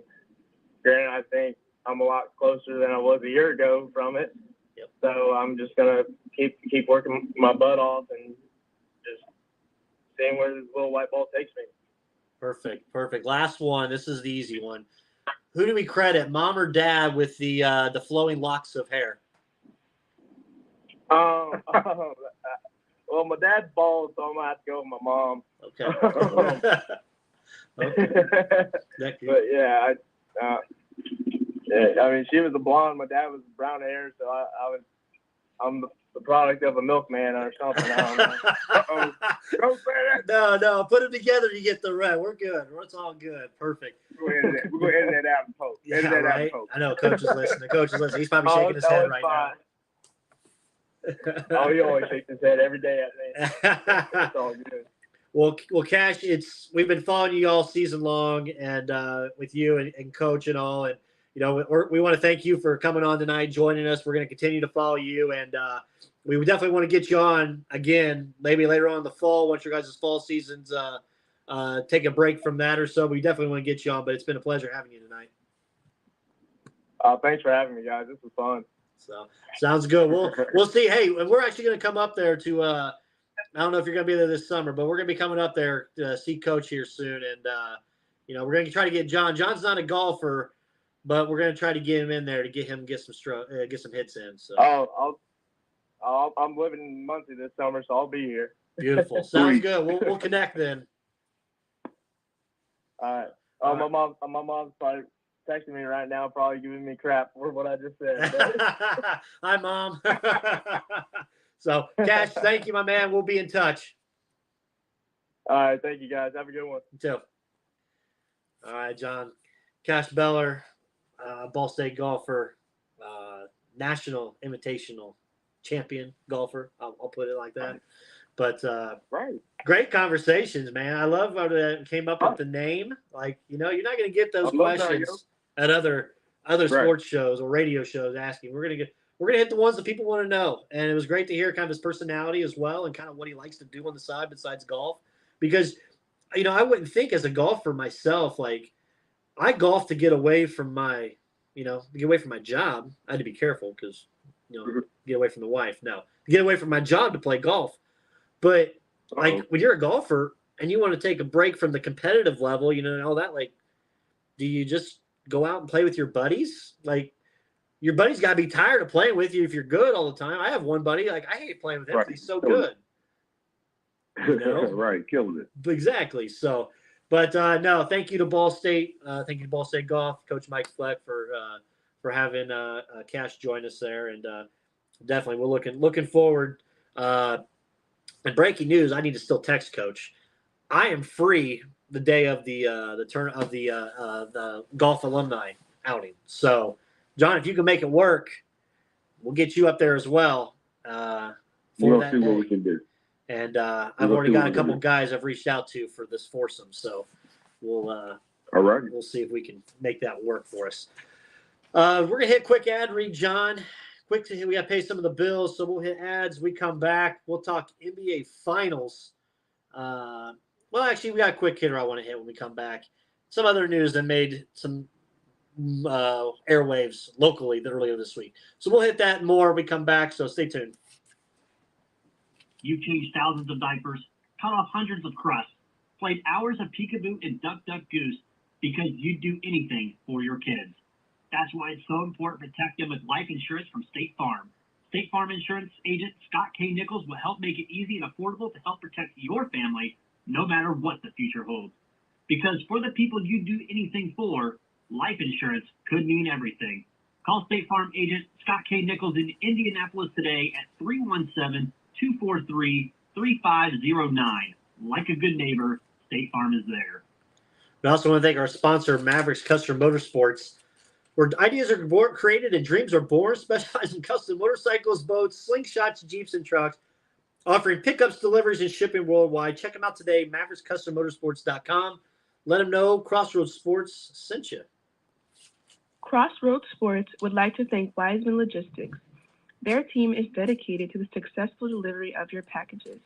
granted, I think I'm a lot closer than I was a year ago from it. Yep. So I'm just gonna keep working my butt off and just seeing where this little white ball takes me. Perfect. Last one. This is the easy one. Who do we credit, mom or dad, with the flowing locks of hair? Well, my dad's bald, so I'm gonna have to go with my mom. Okay. Okay. But yeah, I mean, she was a blonde. My dad was brown hair, so I'm the product of a milkman or something. I don't know. Don't say that. No. Put them together, you get the red. We're good. It's all good. Perfect. We're going to edit that out and post. Yeah, right? I know. Coach is listening. He's probably shaking his head right now. Oh, he always shakes his head every day at me. It's all good. Well, Kash, we've been following you all season long, and with you and Coach and all, and we want to thank you for coming on tonight, joining us. We're going to continue to follow you, and we would definitely want to get you on again, maybe later on in the fall once your guys' fall seasons take a break from that or so. We definitely want to get you on, but it's been a pleasure having you tonight. Thanks for having me, guys. This was fun. So sounds good. We'll see. Hey, we're actually going to come up there to I don't know if you're going to be there this summer, but we're going to be coming up there to see Coach here soon, and we're going to try to get John. John's not a golfer, but we're going to try to get him in there to get some hits in. So I'm living in Muncie this summer, so I'll be here. Beautiful. Sounds good. We'll connect then. All right. My mom's probably texting me right now, probably giving me crap for what I just said. Hi, Mom. So, Kash, thank you, my man. We'll be in touch. All right. Thank you, guys. Have a good one. You too. All right, John. Kash Bellar, Ball State golfer, national invitational champion golfer. I'll put it like that. But great conversations, man. I love how that came up with the name. Like, you're not going to get those questions at other sports shows or radio shows asking. We're going to hit the ones that people want to know. And it was great to hear kind of his personality as well and kind of what he likes to do on the side besides golf. Because, I wouldn't think as a golfer myself, like, I golf to get away from my, job. I had to be careful because, get away from the wife. No, get away from my job to play golf. But like when you're a golfer and you want to take a break from the competitive level, and all that, like, do you just go out and play with your buddies? Like, your buddy's got to be tired of playing with you if you're good all the time. I have one buddy, like, I hate playing with him because he's so good. Right, killing it. Exactly. So, but no, thank you to Ball State. Thank you to Ball State Golf, Coach Mike Fleck for having Kash join us there, and definitely we're looking forward. And breaking news, I need to still text Coach. I am free the day of the turn of the golf alumni outing. So, John, if you can make it work, we'll get you up there as well. We'll see what we can do. And I've already got a couple guys I've reached out to for this foursome, so we'll see if we can make that work for us. We're gonna hit quick ad read, John. We got to pay some of the bills, so we'll hit ads. We come back. We'll talk NBA Finals. Well, actually, we got a quick hitter I want to hit when we come back. Some other news that made some airwaves locally earlier this week. So we'll hit that and more when we come back, so stay tuned. You've changed thousands of diapers, cut off hundreds of crusts, played hours of peekaboo and duck goose because you'd do anything for your kids. That's why it's so important to protect them with life insurance from State Farm. State Farm insurance agent Scott K. Nichols will help make it easy and affordable to help protect your family no matter what the future holds. Because for the people you do anything for, life insurance could mean everything. Call State Farm agent Scott K. Nichols in Indianapolis today at 317-243-3509. Like a good neighbor, State Farm is there. We also want to thank our sponsor, Mavericks Custom Motorsports, where ideas are created and dreams are born, specializing in custom motorcycles, boats, slingshots, Jeeps, and trucks, offering pickups, deliveries, and shipping worldwide. Check them out today, MavericksCustomMotorsports.com. Let them know Crossroads Sports sent you. Crossroads Sports would like to thank Wiseman Logistics. Their team is dedicated to the successful delivery of your packages.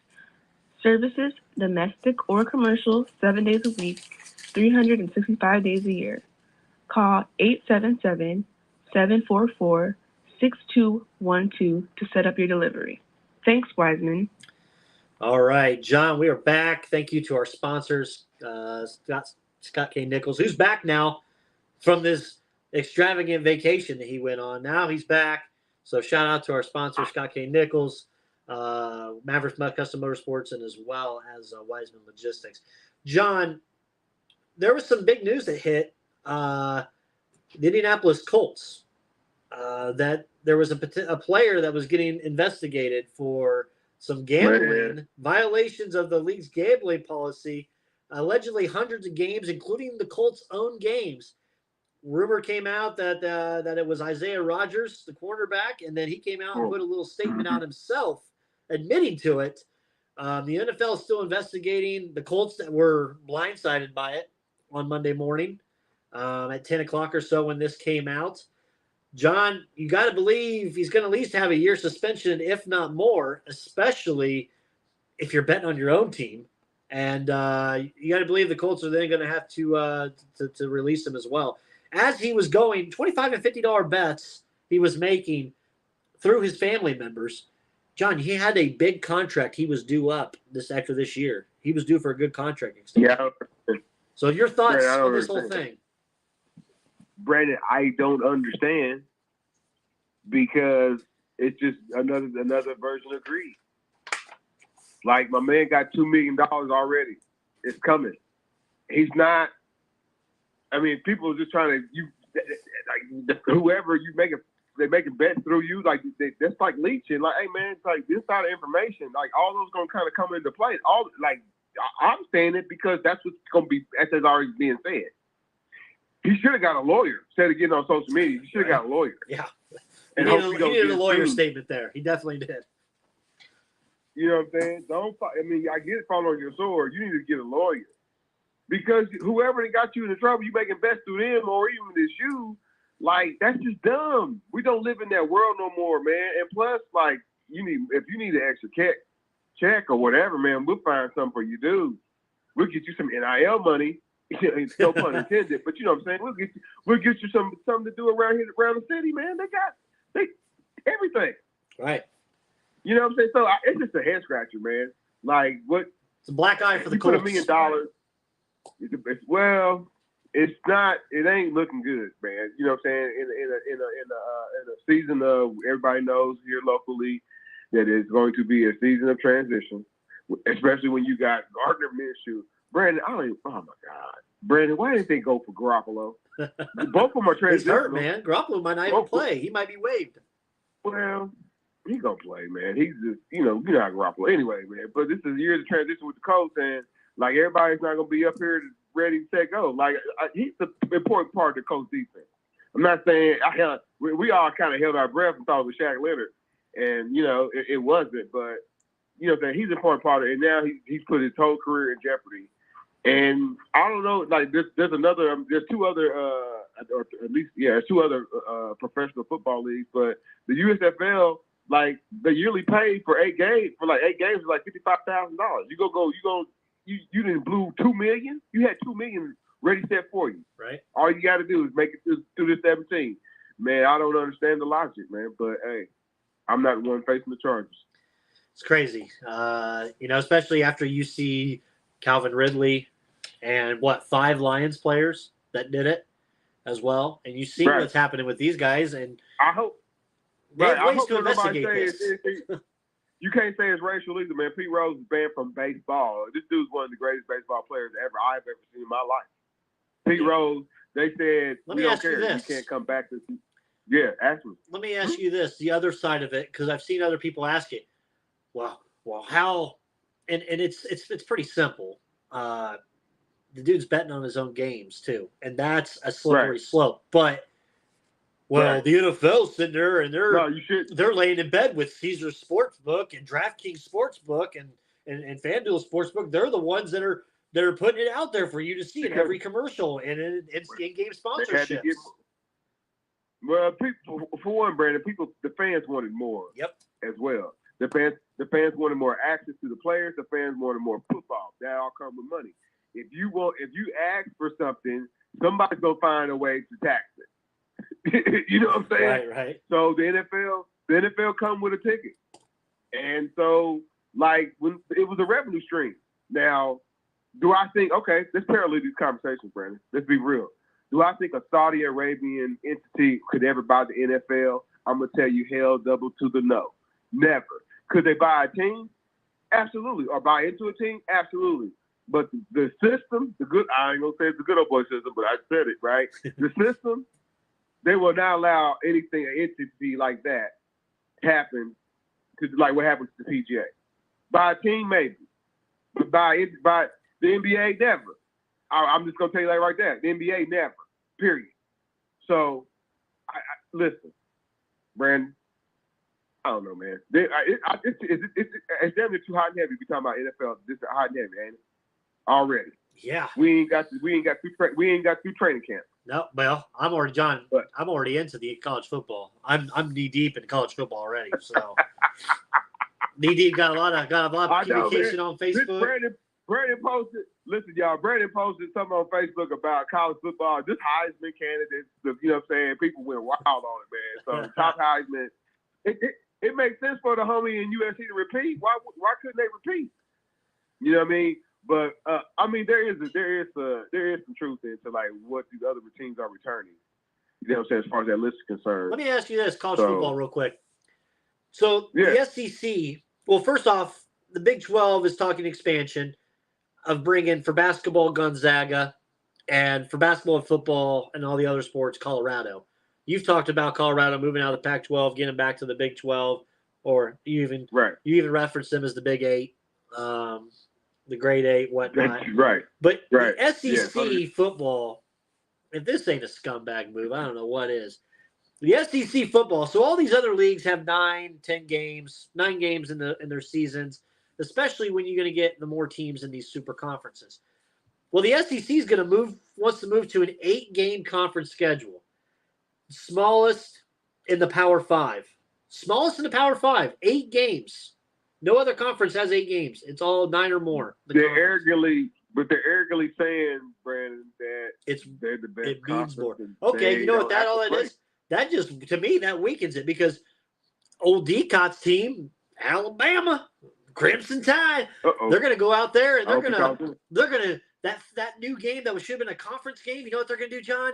Services, domestic or commercial, 7 days a week, 365 days a year. Call 877-744-6212 to set up your delivery. Thanks, Wiseman. All right, John, we are back. Thank you to our sponsors, Scott K. Nichols, who's back now from this extravagant vacation that he went on. Now he's back. So shout out to our sponsor, Scott K. Nichols, Mavericks Custom Motorsports, and as well as Wiseman Logistics. John, there was some big news that hit the Indianapolis Colts, that there was a player that was getting investigated for some gambling violations of the league's gambling policy, allegedly hundreds of games, including the Colts' own games. Rumor came out that it was Isaiah Rodgers, the quarterback, and then he came out and put a little statement out himself admitting to it. The NFL is still investigating. The Colts that were blindsided by it on Monday morning. at 10 o'clock or so when this came out. John, you got to believe he's going to at least have a year suspension, if not more, especially if you're betting on your own team. And you got to believe the Colts are then going to have to release him as well. As he was going, $25 and $50 bets he was making through his family members. John, he had a big contract he was due up after this year. He was due for a good contract extension. Yeah. So your thoughts Brandon, on this whole thing? Brandon, I don't understand because it's just another version of greed. Like, my man got $2 million already. It's coming. He's not. I mean, people are just trying to whoever you make it. They making bets through you, like that's like leeching. Like, hey man, it's like this side of information, like all those gonna kind of come into play. All like I'm saying it because that's what's gonna be. That's already being said. He should have got a lawyer instead of getting on social media. He should have got a lawyer. Yeah, and he needed a lawyer statement there. He definitely did. You know what I'm saying? I mean, I get it, fall on your sword. You need to get a lawyer because whoever got you into trouble, you making bets through them or even it's you. Like, that's just dumb. We don't live in that world no more, man. And plus, like, if you need an extra check or whatever, man, we'll find something for you, dude. We'll get you some NIL money. It's no pun intended, but you know what I'm saying. We'll get you something to do around the city, man. They everything. Right. You know what I'm saying? So it's just a head scratcher, man. Like, what? It's a black eye for the Colts. Colts. $1 million. Well. It's not. It ain't looking good, man. You know what I'm saying? In a season of everybody knows here locally that it's going to be a season of transition, especially when you got Gardner Minshew. Brandon, oh my God, Brandon, why didn't they go for Garoppolo? Both of them are transitional. He's hurt, man. Garoppolo might not even play. He might be waived. Well, he gonna play, man. He's just, you know how Garoppolo anyway, man. But this is years of transition with the Colts, and like everybody's not gonna be up here ready to go. Like, he's the important part of the Colts defense. I'm not saying we all kind of held our breath and thought it was Shaq Leonard, and it wasn't. But he's an important part of it. And now he's put his whole career in jeopardy. And I don't know, like there's two other professional football leagues, but the USFL, like the yearly pay for 8 games is like $55,000. You didn't blew $2 million. You had $2 million ready set for you. Right. All you got to do is make it through this 17. Man, I don't understand the logic, man. But hey, I'm not the one facing the charges. It's crazy, especially after you see Calvin Ridley and 5 Lions players that did it as well, and you see what's happening with these guys. And I hope. They have ways to investigate this. You can't say it's racial either, man. Pete Rose is banned from baseball. This dude's one of the greatest baseball players I've ever seen in my life. Pete Rose, they said, we don't care. You can't come back to. Yeah, ask me. Let me ask you this: the other side of it, because I've seen other people ask it. Well, how? And it's pretty simple. The dude's betting on his own games too, and that's a slippery slope. But the NFL sitting there and they're laying in bed with Caesars Sportsbook and DraftKings Sportsbook and FanDuel Sportsbook. They're the ones that are putting it out there for you to see in every commercial and in game sponsorships. Well, people, for one, Brandon, the fans wanted more. Yep. As well. The fans wanted more access to the players. The fans wanted more football. That all comes with money. If you ask for something, somebody's gonna find a way to tax it. You know what I'm saying? Right. So the NFL come with a ticket, and so like when it was a revenue stream. Now, do I think let's parallel these conversations, Brandon? Let's be real. Do I think a Saudi Arabian entity could ever buy the NFL? I'm gonna tell you, hell, double to the no, never. Could they buy a team? Absolutely. Or buy into a team? Absolutely. But the system, I ain't gonna say it's the good old boy system, but I said it, right? The system, they will not allow an entity like that happen to like what happens to the PGA. By a team, maybe. But by the NBA, never. I'm just gonna tell you that right there. The NBA, never. Period. So, listen, Brandon. I don't know, man. It's damn near too hot and heavy. We talking about NFL. This is hot and heavy, ain't it? Already. Yeah. We ain't got through training camp. No, well, I'm already John. But- I'm already into the college football. I'm knee deep in college football already. So knee deep. Got a lot of I know, communication man. on Facebook. Brandon posted. Listen, y'all. Brandon posted something on Facebook about college football. Just Heisman candidates. You know what I'm saying? People went wild on it, man. So top Heisman. It makes sense for the homie in USC to repeat. Why couldn't they repeat? You know what I mean? But I mean, there is some truth into like what these other teams are returning. You know what I'm saying? As far as that list is concerned. Let me ask you this: college football, real quick. So the SEC. Well, first off, the Big 12 is talking expansion of bringing for basketball Gonzaga, and for basketball and football and all the other sports Colorado. You've talked about Colorado moving out of the Pac-12, getting back to the Big 12, or you even referenced them as the Big 8. The grade 8, whatnot. Right. But right. the SEC football, if this ain't a scumbag move, I don't know what is. The SEC football, so all these other leagues have 9 games in their seasons, especially when you're going to get the more teams in these super conferences. Well, the SEC is wants to move to an 8-game conference schedule. Smallest in the Power 5. Smallest in the Power 5, 8 games. No other conference has 8 games. It's all 9 or more. They're arrogantly saying, Brandon, that they're the best. It means more. Okay, you know what that all it is? That just, to me, that weakens it because old Decott's team, Alabama, Crimson Tide, they're going to go out there and they're going to that new game that should have been a conference game. You know what they're going to do, John?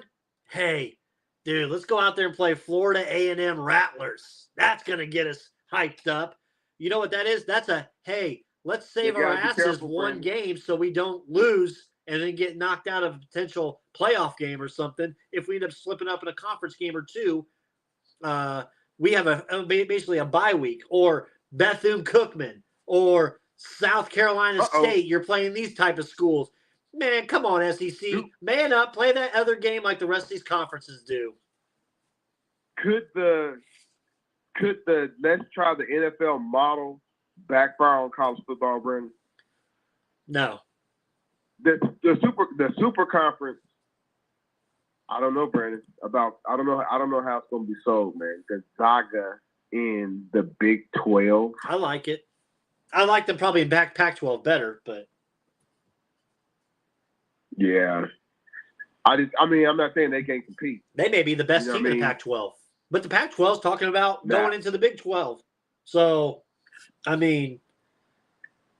Hey, dude, let's go out there and play Florida A&M Rattlers. That's going to get us hyped up. You know what that is? That's hey, let's save our asses one game so we don't lose and then get knocked out of a potential playoff game or something. If we end up slipping up in a conference game or two, we have basically a bye week. Or Bethune-Cookman or South Carolina State. You're playing these type of schools. Man, come on, SEC. Man up. Play that other game like the rest of these conferences do. Could the let's try the NFL model backfire on college football, Brandon? No. The super conference. I don't know, Brandon. I don't know how it's going to be sold, man. Gonzaga in the Big 12. I like it. I like them probably in Pac-12 better, but yeah. I'm not saying they can't compete. They may be the best team in the Pac-12. But the Pac-12 is talking about going into the Big 12. So, I mean,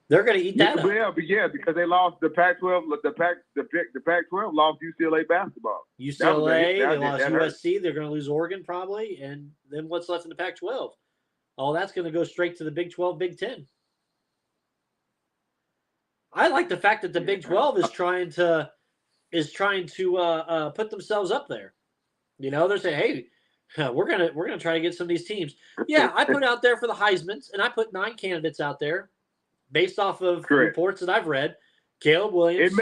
they're going to eat that up. Yeah, because they lost the Pac-12. The Pac-12 lost UCLA basketball. UCLA, they lost USC. They're going to lose Oregon probably. And then what's left in the Pac-12? All that's going to go straight to the Big 12, Big 10. I like the fact that the Big 12 is trying to put themselves up there. You know, they're saying, hey, we're gonna try to get some of these teams. Yeah, I put out there for the Heismans, and I put 9 candidates out there based off of reports that I've read. Caleb Williams,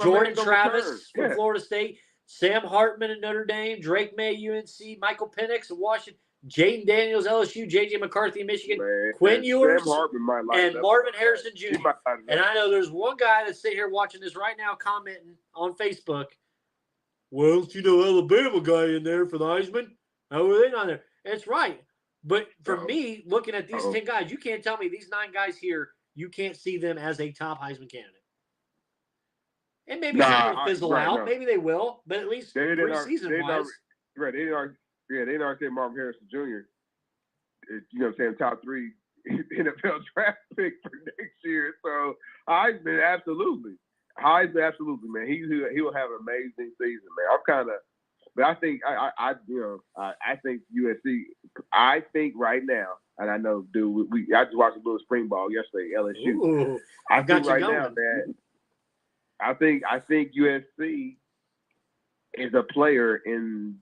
Jordan Travis from Florida State, Sam Hartman at Notre Dame, Drake May UNC, Michael Penix of Washington, Jaden Daniels LSU, JJ McCarthy Michigan, Quinn Ewers, and Marvin Harrison Jr. And I know there's one guy that's sitting here watching this right now commenting on Facebook. Well, you know, Alabama guy in there for the Heisman. How are they not there? And it's right. But for me, looking at these 10 guys, you can't tell me these 9 guys here, you can't see them as a top Heisman candidate. And maybe some will fizzle out. Maybe they will. But at least preseason-wise. Right. They didn't already say Marvin Harrison Jr. You know what I'm saying? Top 3 NFL draft pick for next year. So Heisman, absolutely. Man. He will have an amazing season, man. But I think I think USC. I think right now, and I know, dude, I just watched a little spring ball yesterday, LSU. Ooh, I think right now, man. I think USC is a player in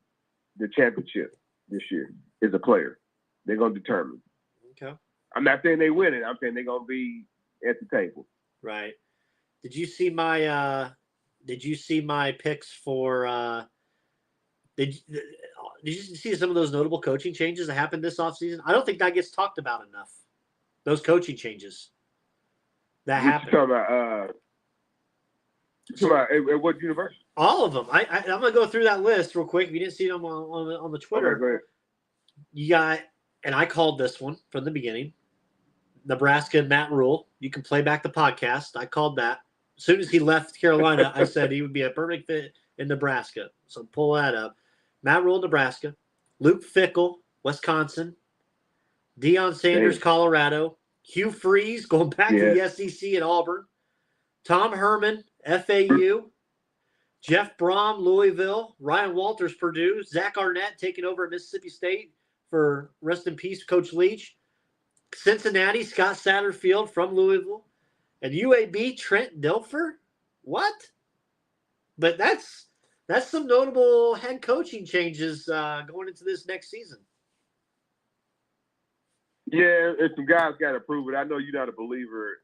the championship this year. Is a player. They're gonna determine. Okay. I'm not saying they win it. I'm saying they're gonna be at the table. Right. Did you see my picks for? Did you see some of those notable coaching changes that happened this offseason? I don't think that gets talked about enough. Those coaching changes that happened. Talking about, At what university? All of them. I'm going to go through that list real quick. If you didn't see them on the Twitter, Okay, go ahead. you got, and I called this one from the beginning, Nebraska and Matt Rule. You can play back the podcast. I called that. As soon as he left Carolina, I said he would be a perfect fit in Nebraska. So pull that up. Matt Rule, Nebraska. Luke Fickell, Wisconsin. Deion Sanders, Colorado. Hugh Freeze, going back to the SEC at Auburn. Tom Herman, FAU. Jeff Brom, Louisville. Ryan Walters, Purdue. Zach Arnett taking over at Mississippi State for, rest in peace, Coach Leach. Cincinnati, Scott Satterfield from Louisville. And UAB, Trent Dilfer? What? But that's some notable head coaching changes going into this next season. Yeah, and some guys got to prove it. I know you're not a believer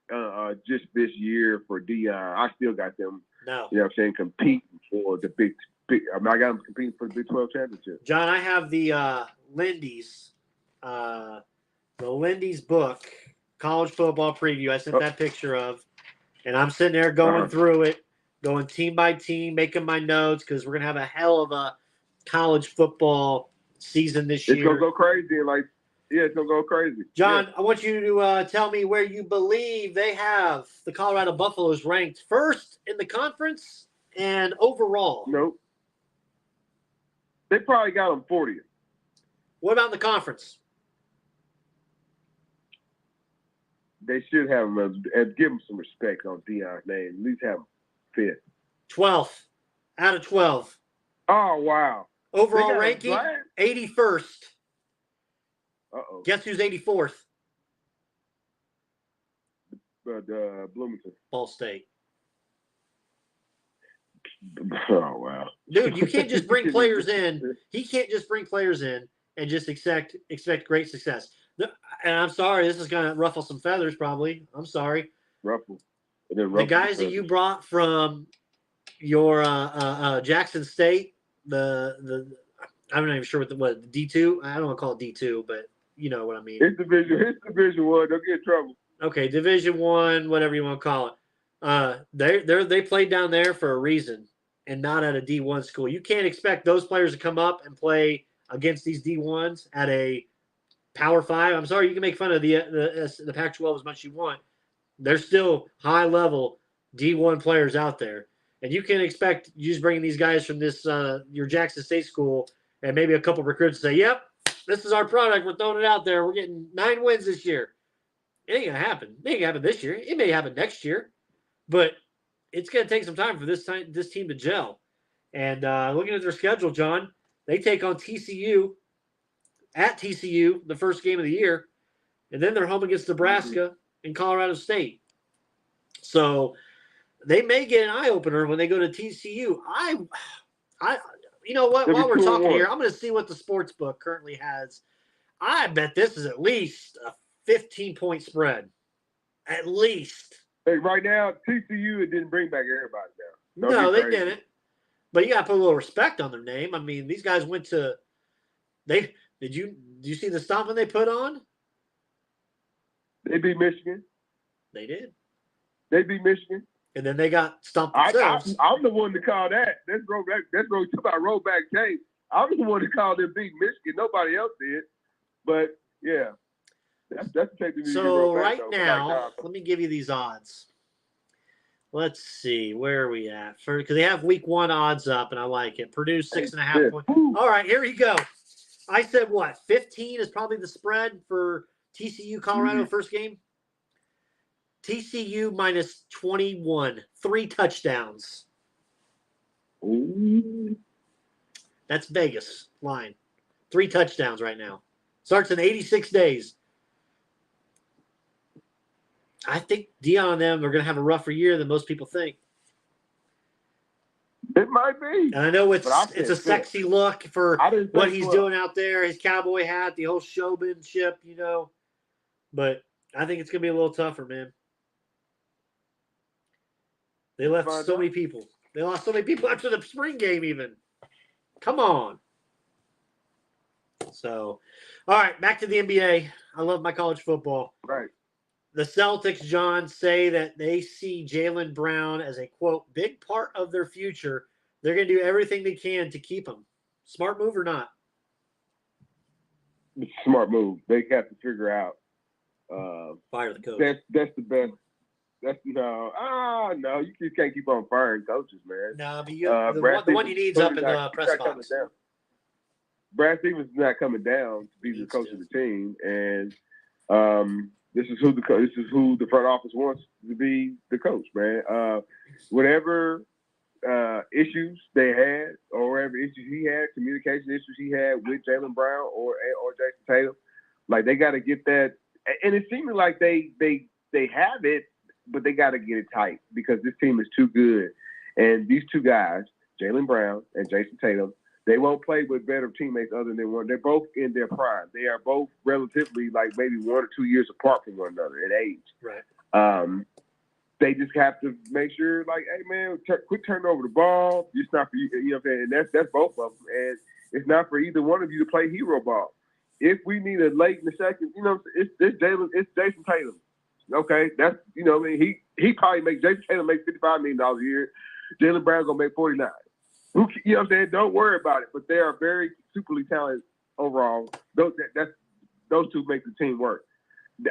just this year for Deion. I still got them, No. you know what I'm saying, competing for the big I got them competing for the Big 12 championship. John, I have the Lindy's book, College Football Preview. I sent that picture of, and I'm sitting there going through it, going team by team, making my notes because we're going to have a hell of a college football season this year. It's going to go crazy. It's going to go crazy. John, I want you to tell me where you believe they have the Colorado Buffaloes ranked first in the conference and overall. Nope. They probably got them 40th. What about in the conference? They should have them and give them some respect on Deion's name. At least have them 5th. 12th out of 12. Oh, wow. Overall ranking, 81st. Uh-oh. Guess who's 84th? Bloomington. Ball State. Oh, wow. Dude, you can't just bring players in. He can't just bring players in and just expect great success. And I'm sorry, this is going to ruffle some feathers probably. I'm sorry. Ruffle. The guys that you brought from your Jackson State, I'm not even sure what D2. I don't want to call it D2, but you know what I mean. It's Division 1. Don't get in trouble. Okay, Division 1, whatever you want to call it. They played down there for a reason and not at a D1 school. You can't expect those players to come up and play against these D1s at a Power 5. I'm sorry, you can make fun of the Pac-12 as much as you want. There's still high-level D1 players out there. And you can expect you just bringing these guys from this your Jackson State school and maybe a couple recruits say, yep, this is our product. We're throwing it out there. We're getting 9 wins this year. It ain't going to happen. It ain't going to happen this year. It may happen next year. But it's going to take some time for this team to gel. And looking at their schedule, John, they take on TCU at TCU the first game of the year. And then they're home against Nebraska and Colorado State. So they may get an eye-opener when they go to TCU. You know what? While we're talking here, I'm going to see what the sports book currently has. I bet this is at least a 15-point spread. At least. Hey, right now, TCU, it didn't bring back everybody now. No, they didn't. But you got to put a little respect on their name. I mean, these guys went to – did you see the stomping they put on? They beat Michigan. They did. They beat Michigan. And then they got stomped themselves. I'm the one to call that. Let's go about rollback tape. I'm the one to call them beat Michigan. Nobody else did. But, yeah. That's the tape. So right now, let me give you these odds. Let's see. Where are we at? Because they have week 1 odds up, and I like it. Purdue 6.5 points. All right, here we go. I said what? 15 is probably the spread for TCU Colorado first game. TCU minus 21, 3 touchdowns. Ooh. That's Vegas line. 3 touchdowns right now. Starts in 86 days. I think Deion and them are going to have a rougher year than most people think. It might be. And I know it's a sexy look for what he's doing out there, his cowboy hat, the whole showmanship, you know. But I think it's going to be a little tougher, man. They left so many people. They lost so many people after the spring game even. Come on. So, all right, back to the NBA. I love my college football. Right. The Celtics, John, say that they see Jaylen Brown as a, quote, big part of their future. They're going to do everything they can to keep him. Smart move or not? Smart move. They have to figure out. Fire the coach. That's the best. That's no, you just can't keep on firing coaches, man. No, but the one you need is up in the press box. Brad Stevens is not coming down to be the coach of the team, and this is who the front office wants to be the coach, man. Whatever issues they had, or whatever issues he had, communication issues he had with Jaylen Brown or Jason Tatum, like they got to get that. And it seems like they have it, but they got to get it tight because this team is too good. And these two guys, Jaylen Brown and Jason Tatum, they won't play with better teammates other than one. They're both in their prime. They are both relatively like maybe 1 or 2 years apart from one another in age. Right. They just have to make sure, like, hey man, quit turning over the ball. It's not for you, you know what I'm saying? And that's both of them. And it's not for either one of you to play hero ball. If we need a late in the second, it's Jason Tatum. Okay, that's he probably makes Jason Tatum make $55 million a year. Jaylen Brown's gonna make 49. You know what I'm saying? Don't worry about it. But they are very superly talented overall. Those two make the team work.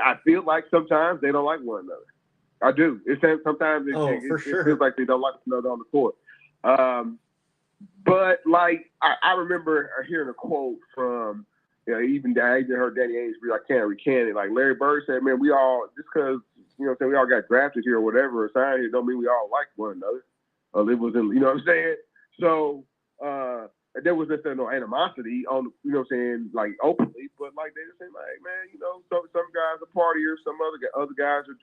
I feel like sometimes they don't like one another. I do. Sometimes it feels like they don't like one another on the court. But like I remember hearing a quote from. I even heard Danny Ainge, I can't recant it. Like Larry Bird said, man, we all, just because, we all got drafted here or whatever, or signed here, don't mean we all like one another. It was, you know what I'm saying? So there was no animosity on, like openly, but like they just saying, like, man, some guys are partiers, some other guys are,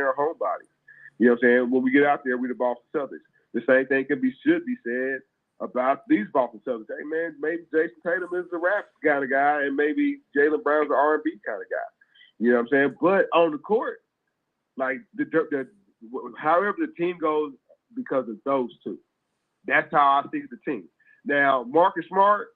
are homebodies. You know what I'm saying? When we get out there, we the Boston Celtics. The same thing should be said about these Boston Celtics. Hey, man, maybe Jason Tatum is the rap kind of guy, and maybe Jaylen Brown's the R&B kind of guy. You know what I'm saying? But on the court, like, however the team goes because of those two. That's how I see the team. Now, Marcus Smart,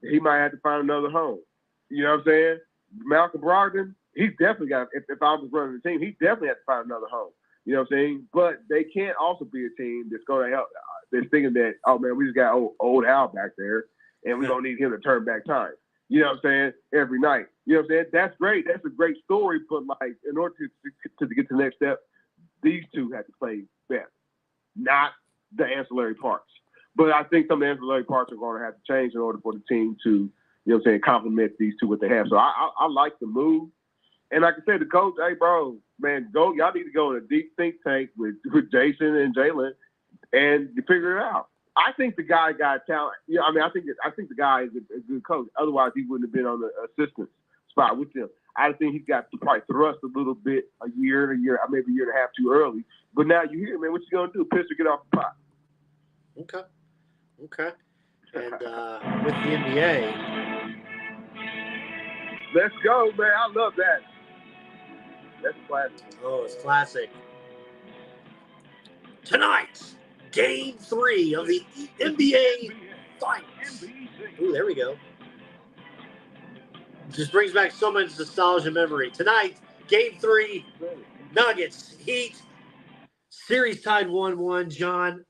he might have to find another home. You know what I'm saying? Malcolm Brogdon, he's definitely got, if I was running the team, he definitely has to find another home. You know what I'm saying? But they can't also be a team that's going to help. They're thinking that, oh, man, we just got old Al back there, and we're going to need him to turn back time. You know what I'm saying? Every night. You know what I'm saying? That's great. That's a great story. But, like, in order to get to the next step, these two have to play better, not the ancillary parts. But I think some of the ancillary parts are going to have to change in order for the team to, you know what I'm saying, complement these two what they have. So I like the move. And like I said, the coach, hey, bro, man, y'all need to go in a deep think tank with Jason and Jaylen and figure it out. I think the guy got talent. Yeah, I mean, I think the guy is a good coach. Otherwise, he wouldn't have been on the assistant spot with them. I think he's got to probably thrust a little bit maybe a year and a half too early. But now you hear, man, what you gonna do? Piss or get off the pot? Okay. And with the NBA, let's go, man. I love that. That's classic. Oh, it's classic. Tonight, Game 3 of the NBA Finals. Ooh, there we go. Just brings back so much nostalgia memory. Tonight, Game 3, Nuggets, Heat. Series tied 1-1, John.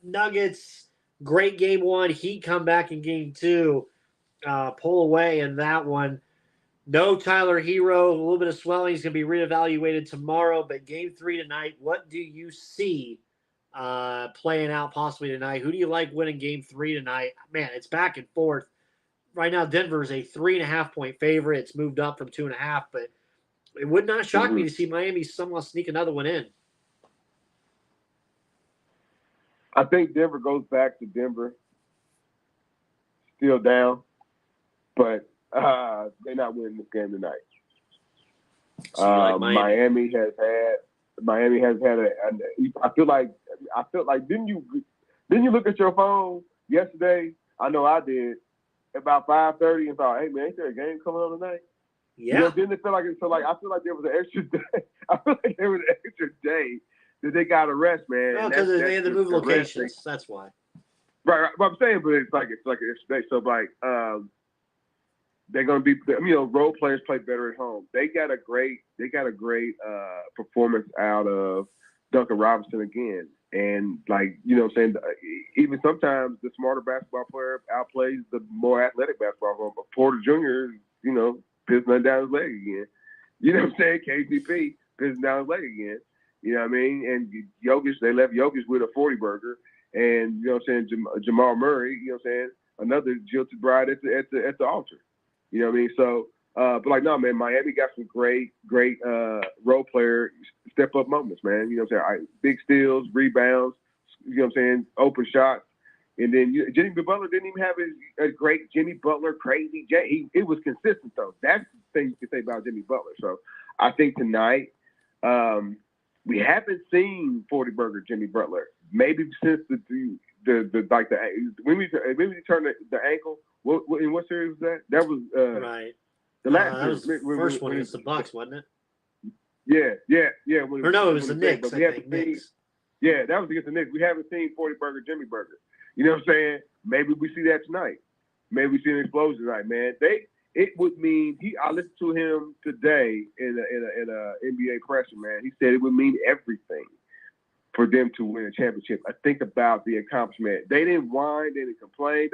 Nuggets, great Game 1. Heat come back in Game 2. Pull away in that one. No Tyler Hero, a little bit of swelling. He's going to be reevaluated tomorrow. But Game 3 tonight, what do you see playing out possibly tonight? Who do you like winning Game 3 tonight? Man, it's back and forth. Right now, Denver is a 3.5-point favorite. It's moved up from 2.5, but it would not shock me to see Miami somehow sneak another one in. I think Denver goes back to Denver, still down, but they're not winning this game tonight. So like Miami has had I feel like didn't you look at your phone yesterday? I know I did. About 5:30 and thought, hey man, ain't there a game coming on tonight? Yeah. Didn't it feel like it? So like I feel like there was an extra day. I feel like there was an extra day that they got a rest, man. Well, because they had to move locations. That's why. Right. But I'm saying, but it's like an extra day. So like, they're going to be, role players play better at home. They got a great performance out of Duncan Robinson again. And even sometimes the smarter basketball player outplays the more athletic basketball player. But Porter Jr., pissing nothing down his leg again. You know what I'm saying? KCP pissing down his leg again. You know what I mean? And Jokic, they left Jokic with a 40-burger. And, Jamal Murray, another jilted bride at the altar. You know what I mean? So, Miami got some great role player step-up moments, man. You know what I'm saying? Big steals, rebounds, open shots. And then Jimmy Butler didn't even have a great Jimmy Butler crazy J. It was consistent, though. That's the thing you can say about Jimmy Butler. So I think tonight we haven't seen 40-burger Jimmy Butler. Maybe since when we turned the ankle. In what series was that? That was right. The last that was the first one against the Bucks, wasn't it? Yeah. It was the Knicks. I think Knicks. Yeah, that was against the Knicks. We haven't seen 40-burger Jimmy Burger. You know what I'm saying? Maybe we see that tonight. Maybe we see an explosion tonight, man. It would mean I listened to him today in a NBA presser, man. He said it would mean everything for them to win a championship. I think about the accomplishment. They didn't whine, they didn't complain.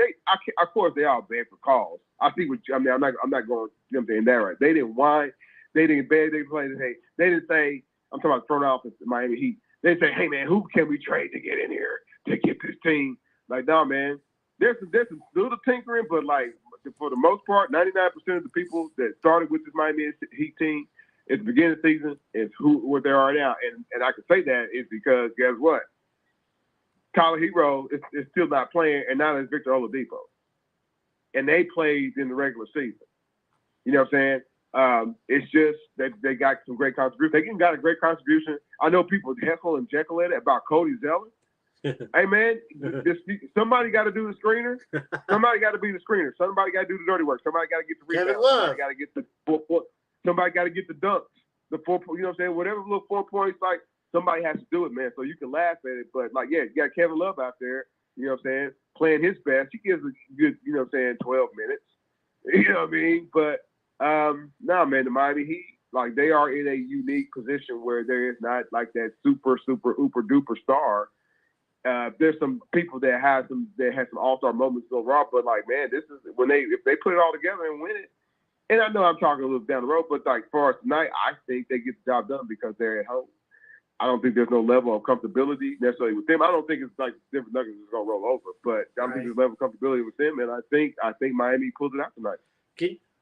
Of course, they all beg for calls. I'm not going. Saying that right. They didn't whine, they didn't beg, they complained. They didn't say. I'm talking about front office, Miami Heat. They say, hey man, who can we trade to get in here to get this team? Like, no man, there's some little tinkering, but like for the most part, 99% of the people that started with this Miami Heat team at the beginning of the season is what they are now. And I can say that is because guess what? Tyler Hero is still not playing, and now there's Victor Oladipo. And they played in the regular season. You know what I'm saying? It's just that they got some great contributions. They even got a great contribution. I know people heckle and jekyll at it about Cody Zeller. Hey, man, somebody got to do the screener. Somebody got to be the screener. Somebody got to do the dirty work. Somebody got to get the rebound. Somebody got to get the somebody got to get the dunks. The 4, you know what I'm saying? Whatever little 4 points, like, somebody has to do it, man. So you can laugh at it. But, like, yeah, you got Kevin Love out there, you know what I'm saying, playing his best. He gives a good, 12 minutes. You know what I mean? But, man, the Miami Heat, like, they are in a unique position where there is not, like, that super, duper star. There's some people that have some all-star moments go wrong, but like, man, this is if they put it all together and win it. And I know I'm talking a little down the road, but like, for us tonight, I think they get the job done because they're at home. I don't think there's no level of comfortability necessarily with them. I don't think it's like Denver Nuggets is gonna roll over, but I don't think there's a level of comfortability with them. And I think Miami pulls it out tonight.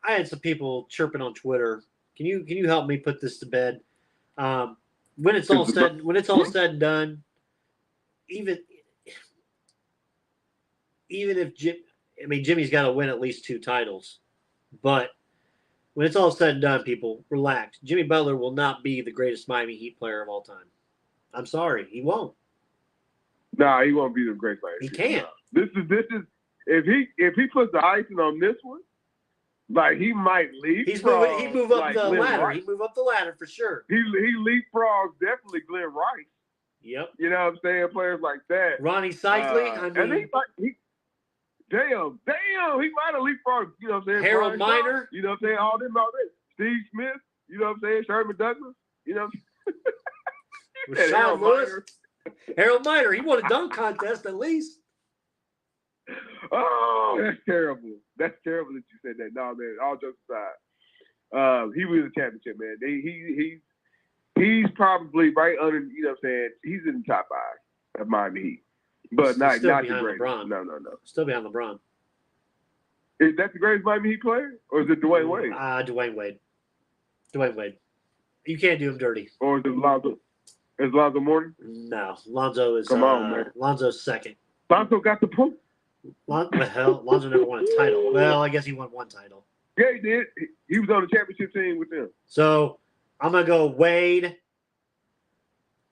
I had some people chirping on Twitter. Can you help me put this to bed? When it's all said and done. Even if Jimmy's got to win at least 2 titles, but when it's all said and done, people relax. Jimmy Butler will not be the greatest Miami Heat player of all time. I'm sorry, he won't. Nah, he won't be the greatest player. He can't. This is if he puts the icing on this one, like he might leave. He move up the ladder. He move up the ladder for sure. He leapfrogs definitely Glenn Rice. Yep. You know what I'm saying? Players like that. Ronnie Cycling. And he might he might have leapfrogged, you know what I'm saying? Harold Miner. You know what I'm saying? All them already. Steve Smith, you know what I'm saying? Sherman Douglas, you know what I'm saying? Harold Miner, he won a dunk contest at least. Oh, that's terrible. That's terrible that you said that. No, man, all jokes aside. He wins a championship, man. He's probably right under, you know what I'm saying? He's in the top 5 of Miami Heat. But not the greatest. LeBron. No. Still behind LeBron. Is that the greatest Miami Heat player? Or is it Dwayne Wade? Dwayne Wade. Dwayne Wade. You can't do him dirty. Or is it Lonzo? Is Lonzo Mourning? No. Lonzo is Come on, man. Lonzo's second. Lonzo got the point. Lonzo never won a title. Well, I guess he won 1 title. Yeah, he did. He was on the championship team with them. So I'm gonna go Wade.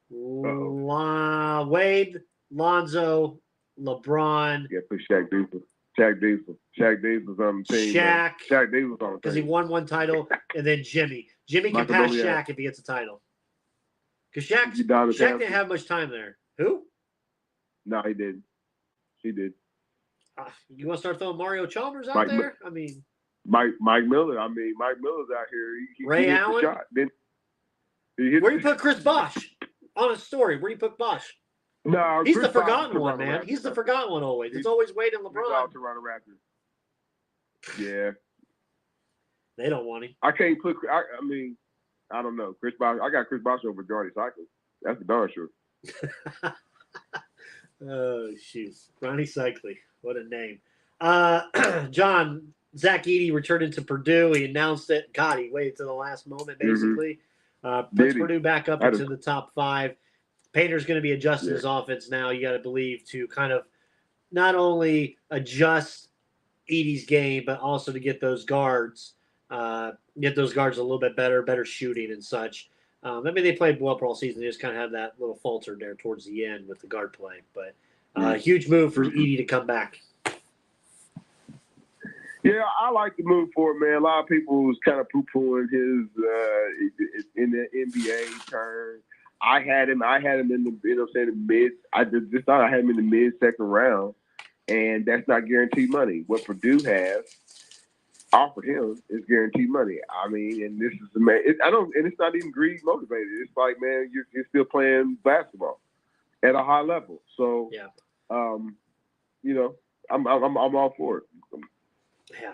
Wade, Lonzo, LeBron. Yeah, put Shaq Diesel. Shaq Diesel's on the team. Shaq Diesel's on the team. Because he won 1 title, and then Jimmy. Jimmy can pass Shaq if he gets a title. Because Shaq didn't have much time there. Who? No, he didn't. He did. You want to start throwing Mario Chalmers out there? I mean, Mike Miller. I mean, Mike Miller's out here. He Ray hit Allen? the shot. Then he hit Where do you put Chris Bosh? Honest story. Where do you put Bosh? No, He's Chris the forgotten Bosh one, man. Raptors. He's the forgotten one always. It's always Wade and He's LeBron. all Toronto Raptors. Yeah. They don't want him. I can't put. I mean, I don't know. Chris Bosh. I got Chris Bosh over Johnny Cycles. That's for darn sure. Oh shoot, Ronnie Cycli, what a name. John, Zach Edey returned to Purdue. He announced it. God, he waited to the last moment basically. Puts Purdue back up into the top 5. Painter's going to be adjusting his offense now. You got to believe to kind of not only adjust Edey's game, but also to get those guards. Get those guards a little bit better shooting and such. I mean, they played well for all season. They just kind of had that little falter there towards the end with the guard play. But huge move for Edey to come back. Yeah, I like the move for it, man. A lot of people was kind of poo-pooing his in the NBA turn. I had him in the the mid. I just thought I had him in the mid-second round, and that's not guaranteed money. What Purdue has offered him is guaranteed money. I mean, and this is and it's not even greed motivated. It's like, man, you're still playing basketball at a high level. So, I'm all for it.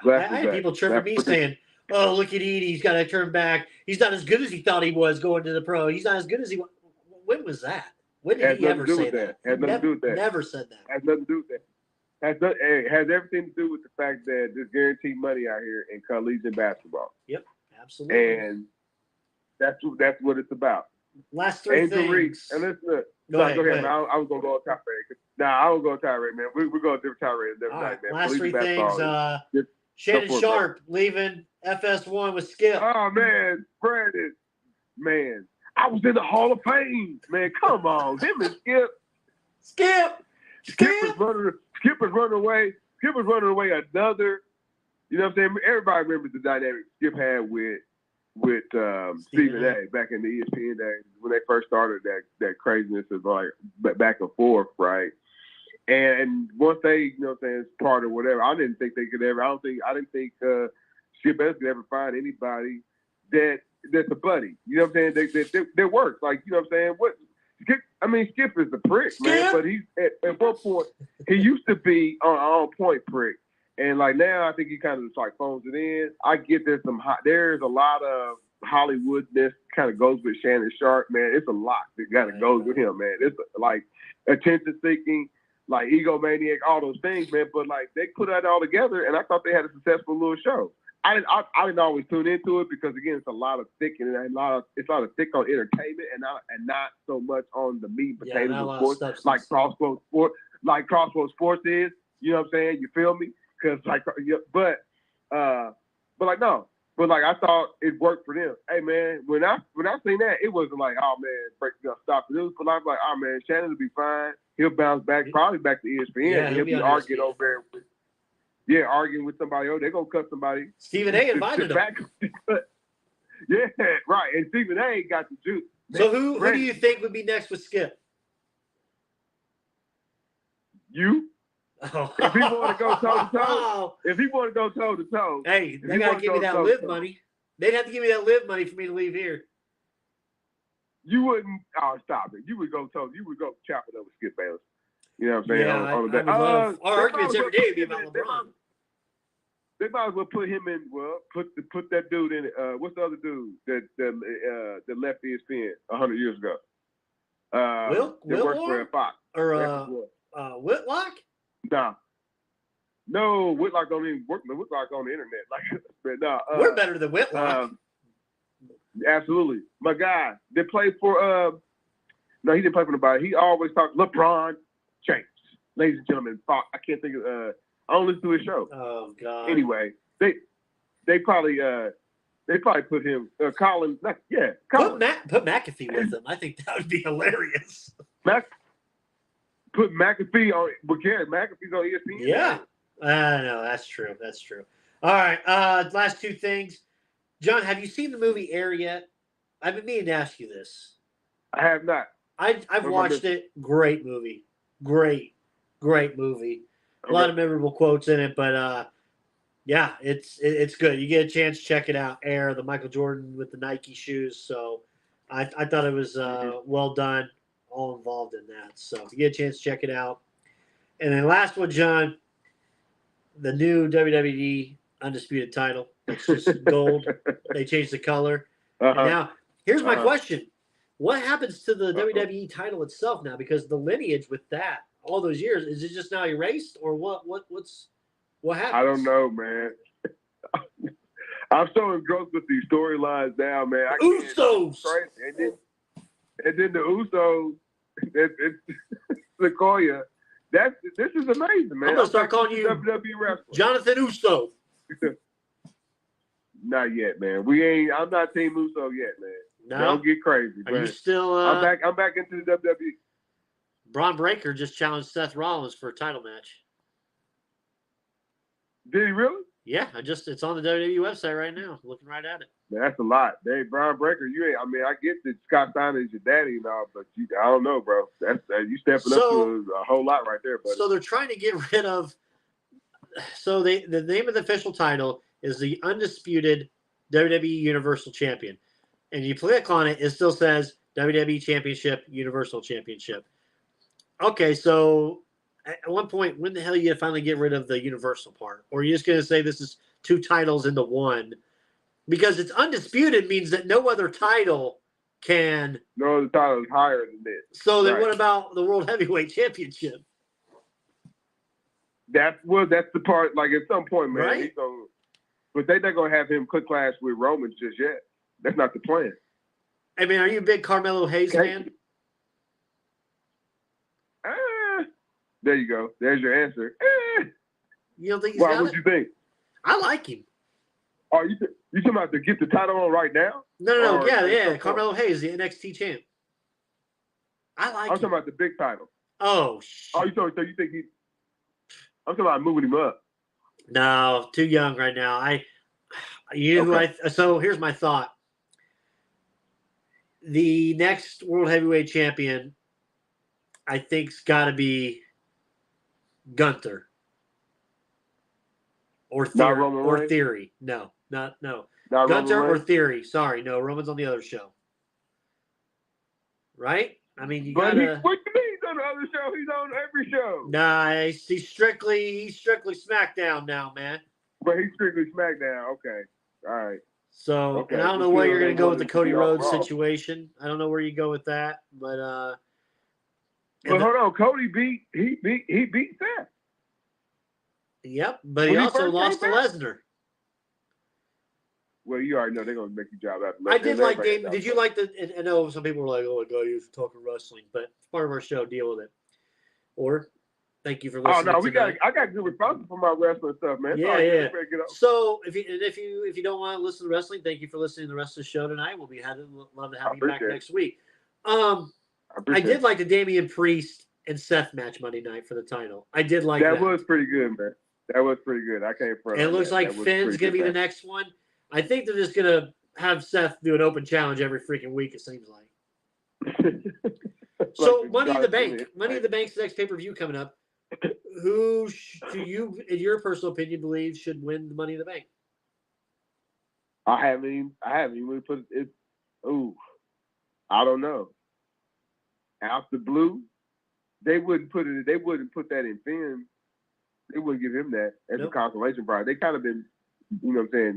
Yeah, I had people tripping me saying, "Oh, look at Edey. He's got to turn back. He's not as good as he thought he was going to the pro. He's not as good as he was." When was that? When did he ever say that? Has nothing to do with that. Never said that. Has nothing to do with that. Has everything to do with the fact that there's guaranteed money out here in collegiate basketball. Yep, absolutely. And that's what it's about. Last 3 things. And listen, go ahead. I was gonna go on tirade. I was going tirade, man. We're going to different tirade every night, man. Last 3 things. Shannon Sharp leaving FS1 with Skip. Oh man, Brandon, man, I was in the Hall of Fame, man. Come on, him and Skip. Skip is running away. Skip is running away another. You know what I'm saying? Everybody remembers the dynamic Skip had with Stephen A. back in the ESPN days when they first started that craziness of like back and forth, right? And once they, you know what I'm saying, part or whatever, I didn't think they could ever. I didn't think Skip S could ever find anybody that's a buddy. You know what I'm saying? That works. Like, you know what I'm saying? Skip is the prick, man. But he's at one point he used to be on point prick, and like now I think he kind of just like phones it in. I get there's a lot of Hollywoodness kind of goes with Shannon Sharp, man. It's a lot that kind of goes with him, man. It's like attention seeking, like egomaniac, all those things, man. But like they put that all together, and I thought they had a successful little show. I didn't always tune into it because again, it's a lot of thick and it's a lot of thick on entertainment and not so much on the meat and potatoes of sports, like Crossroads Sports is. You know what I'm saying? You feel me? Because like, but like no. But like I thought it worked for them. Hey man, when I seen that, it wasn't like, oh man, stop the news. But I was like, oh man, Shannon will be fine. He'll bounce back, probably back to ESPN. Yeah, he'll be arguing over there. Arguing with somebody. Oh, they're gonna cut somebody. Stephen A. invited him. Yeah, right. And Stephen A. got the juice. So who do you think would be next with Skip? You. Oh. If he want to go toe to toe, hey, they gotta give me that LIV money. They'd have to give me that LIV money for me to leave here. You wouldn't. Oh, stop it! You would go chop it up with Skip Bayless. You know what I'm saying? Yeah, our arguments every day would be about LeBron. They might as well put him in. Well, put that dude in. What's the other dude that left ESPN 100 years ago? That worked for Fox or Whitlock? Nah. No, Whitlock don't even work. Whitlock on the internet. Like, nah. We're better than Whitlock. Absolutely. My guy that played for. No, he didn't play for nobody. He always talked LeBron James. Ladies and gentlemen, Fox. I can't think of. I don't listen to his show. Oh God. Anyway, they probably put him. Colin. Colin. Put McAfee with him. I think that would be hilarious. Put McAfee on, but Garrett McAfee's on ESPN. Yeah. No, that's true. That's true. All right. Last 2 things. John, have you seen the movie Air yet? I've been meaning to ask you this. I have not. I've watched it. Great movie. Great movie. A lot of memorable quotes in it, but Yeah, it's good. You get a chance, check it out. Air, the Michael Jordan with the Nike shoes. So I thought it was well done, all involved in that. So if you get a chance, check it out. And then last one, John, the new WWE Undisputed title. It's just gold. They changed the color. And now, here's my question. What happens to the WWE title itself now? Because the lineage with that, all those years, is it just now erased? Or what happens? I don't know, man. I'm so engrossed with these storylines now, man. Usos! And then the Usos, it's Sequoia. This is amazing, man. I'm gonna start calling you WWE wrestler. Jonathan Uso. Not yet, man. I'm not Team Uso yet, man. No? Don't get crazy, Are man. you still? I'm back into the WWE. Braun Breaker just challenged Seth Rollins for a title match. Did he really? Yeah, it's on the WWE website right now. Looking right at it. Man, that's a lot. Hey, Braun Breaker, I get that Scott Steiner is your daddy and all, but I don't know, bro. That's you stepping up to a whole lot right there, buddy. So they're trying to get rid of. So the name of the official title is the Undisputed WWE Universal Champion, and you click on it, it still says WWE Championship, Universal Championship. Okay, so at one point, when the hell are you gonna finally get rid of the Universal part, or are you just gonna say this is two titles into one? Because it's undisputed means that no other title can. No other title is higher than this. So then, what about the World Heavyweight Championship? That's the part. Like at some point, man. Right? But they're not gonna have him cook class with Roman just yet. That's not the plan. I mean, are you a big Carmelo Hayes fan? There you go. There's your answer. You don't think he's Why would you think? I like him. Oh, you talking about to get the title on right now? No. Yeah. Carmelo Hayes, the NXT champ. I like him. I'm talking about the big title. Oh, shit. Oh, so you think I'm talking about moving him up. No, too young right now. So here's my thought. The next World Heavyweight Champion, I think's got to be Gunther. Or Theory. No. Gunther or Theory. Sorry, no. Roman's on the other show. Right? I mean, what do you mean he's on the other show? He's on every show. Nah, he's strictly SmackDown now, man. But he's strictly SmackDown. Okay. All right. So, and I don't know where you're going to go with the Cody Rhodes situation. I don't know where you go with that, but hold on, Cody beat Seth. Yep, but he also lost to Lesnar. Well, you already know they're going to make you job out. I did like Dave. Did you like I know some people were like, "Oh my God, you're talking wrestling," but it's part of our show. Deal with it. Or, thank you for listening. Oh no, I got good responses for my wrestling stuff, man. Yeah. So if you don't want to listen to wrestling, thank you for listening to the rest of the show tonight. We'll love to have you back next week. I did like the Damian Priest and Seth match Monday night for the title. I did like that. That was pretty good, man. That was pretty good. I can't front. And it looks like Finn's going to be the next one. I think they're just going to have Seth do an open challenge every freaking week, it seems like. So, Money in the Bank. Money in the Bank's the next pay-per-view coming up. Who do you, in your personal opinion, believe should win the Money in the Bank? I haven't even really put it. I don't know. Out the blue, they wouldn't put that in Finn. They wouldn't give him that as a consolation prize. They kind of been,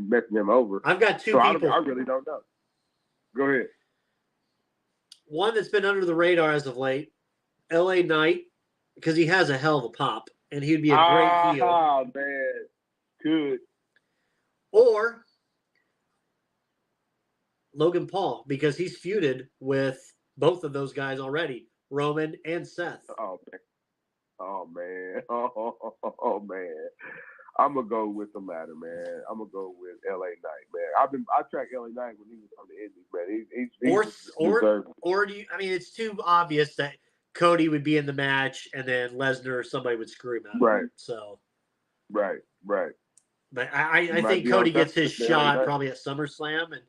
messing him over. I've got two people. I really don't know. Go ahead. One that's been under the radar as of late, LA Knight, because he has a hell of a pop, and he'd be a great heel. Oh, man. Good. Or Logan Paul, because he's feuded with both of those guys already, Roman and Seth. Oh, man. Oh, man. I'm going to go with the latter, man. I'm going to go with LA Knight, man. I tracked LA Knight when he was on the Indies, man. Or do you, I mean, it's too obvious that Cody would be in the match and then Lesnar or somebody would screw him out. Right. So. Right. But I think Cody gets his shot probably at SummerSlam, and,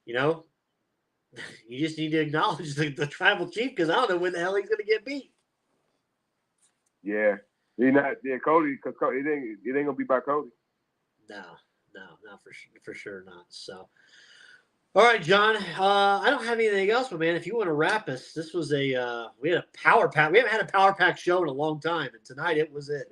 you just need to acknowledge the tribal chief, because I don't know when the hell he's going to get beat. Yeah. Cody, because it ain't going to be by Cody. No, for sure not. So, all right, John. I don't have anything else, but man, if you want to wrap us, this was we had a power pack. We haven't had a power pack show in a long time, and tonight it was it.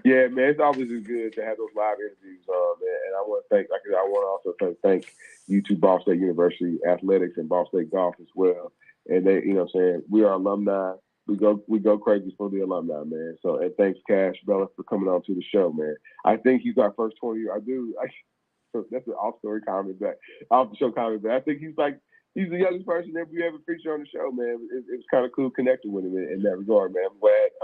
Yeah, man, it's always good to have those live interviews, man. And I want to also thank you to Ball State University Athletics and Ball State Golf as well. And they, we are alumni. We go crazy for the alumni, man. So, and thanks, Kash, Bellar, for coming on to the show, man. I think he's our first 20-year. So that's an off-story comment back, off-the-show comment back. I think he's the youngest person that we ever featured on the show, man. It was kind of cool connecting with him in that regard, man. I'm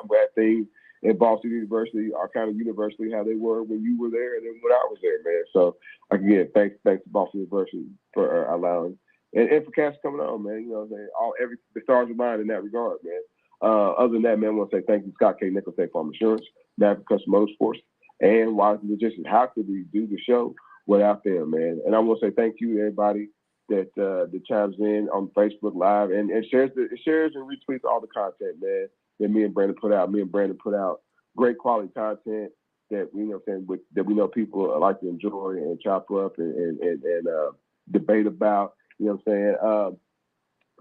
glad things at Ball State University are kind of universally how they were when you were there and then when I was there, man. So, again, thanks to Ball State University for allowing, and for Kash coming on, man. You know what I'm saying? The stars are mine in that regard, man. Other than that, man, I want to say thank you to Scott K. Nichols, State Farm Insurance, Maverick Custom Motorsports, and Wise Logistics. How could we do the show without them, man? And I want to say thank you to everybody that chimes in on Facebook Live and shares and retweets all the content, man, that me and Brandon put out. Me and Brandon put out great quality content that we know people like to enjoy and chop up and debate about. You know what I'm saying?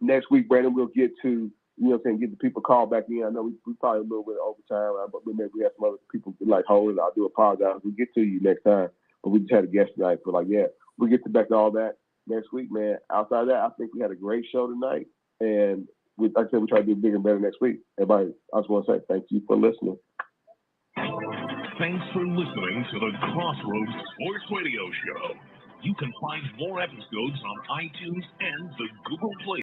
Next week, Brandon, we'll get to get the people called back in. I know we probably a little bit overtime, but maybe we have some other people like hold it. I do apologize. We'll get to you next time. But we just had a guest tonight. But we'll get back to all that next week, man. Outside of that, I think we had a great show tonight. And like I said, we try to do bigger and better next week. Everybody, I just want to say thank you for listening. Thanks for listening to the Crossroads Sports Radio Show. You can find more episodes on iTunes and the Google Play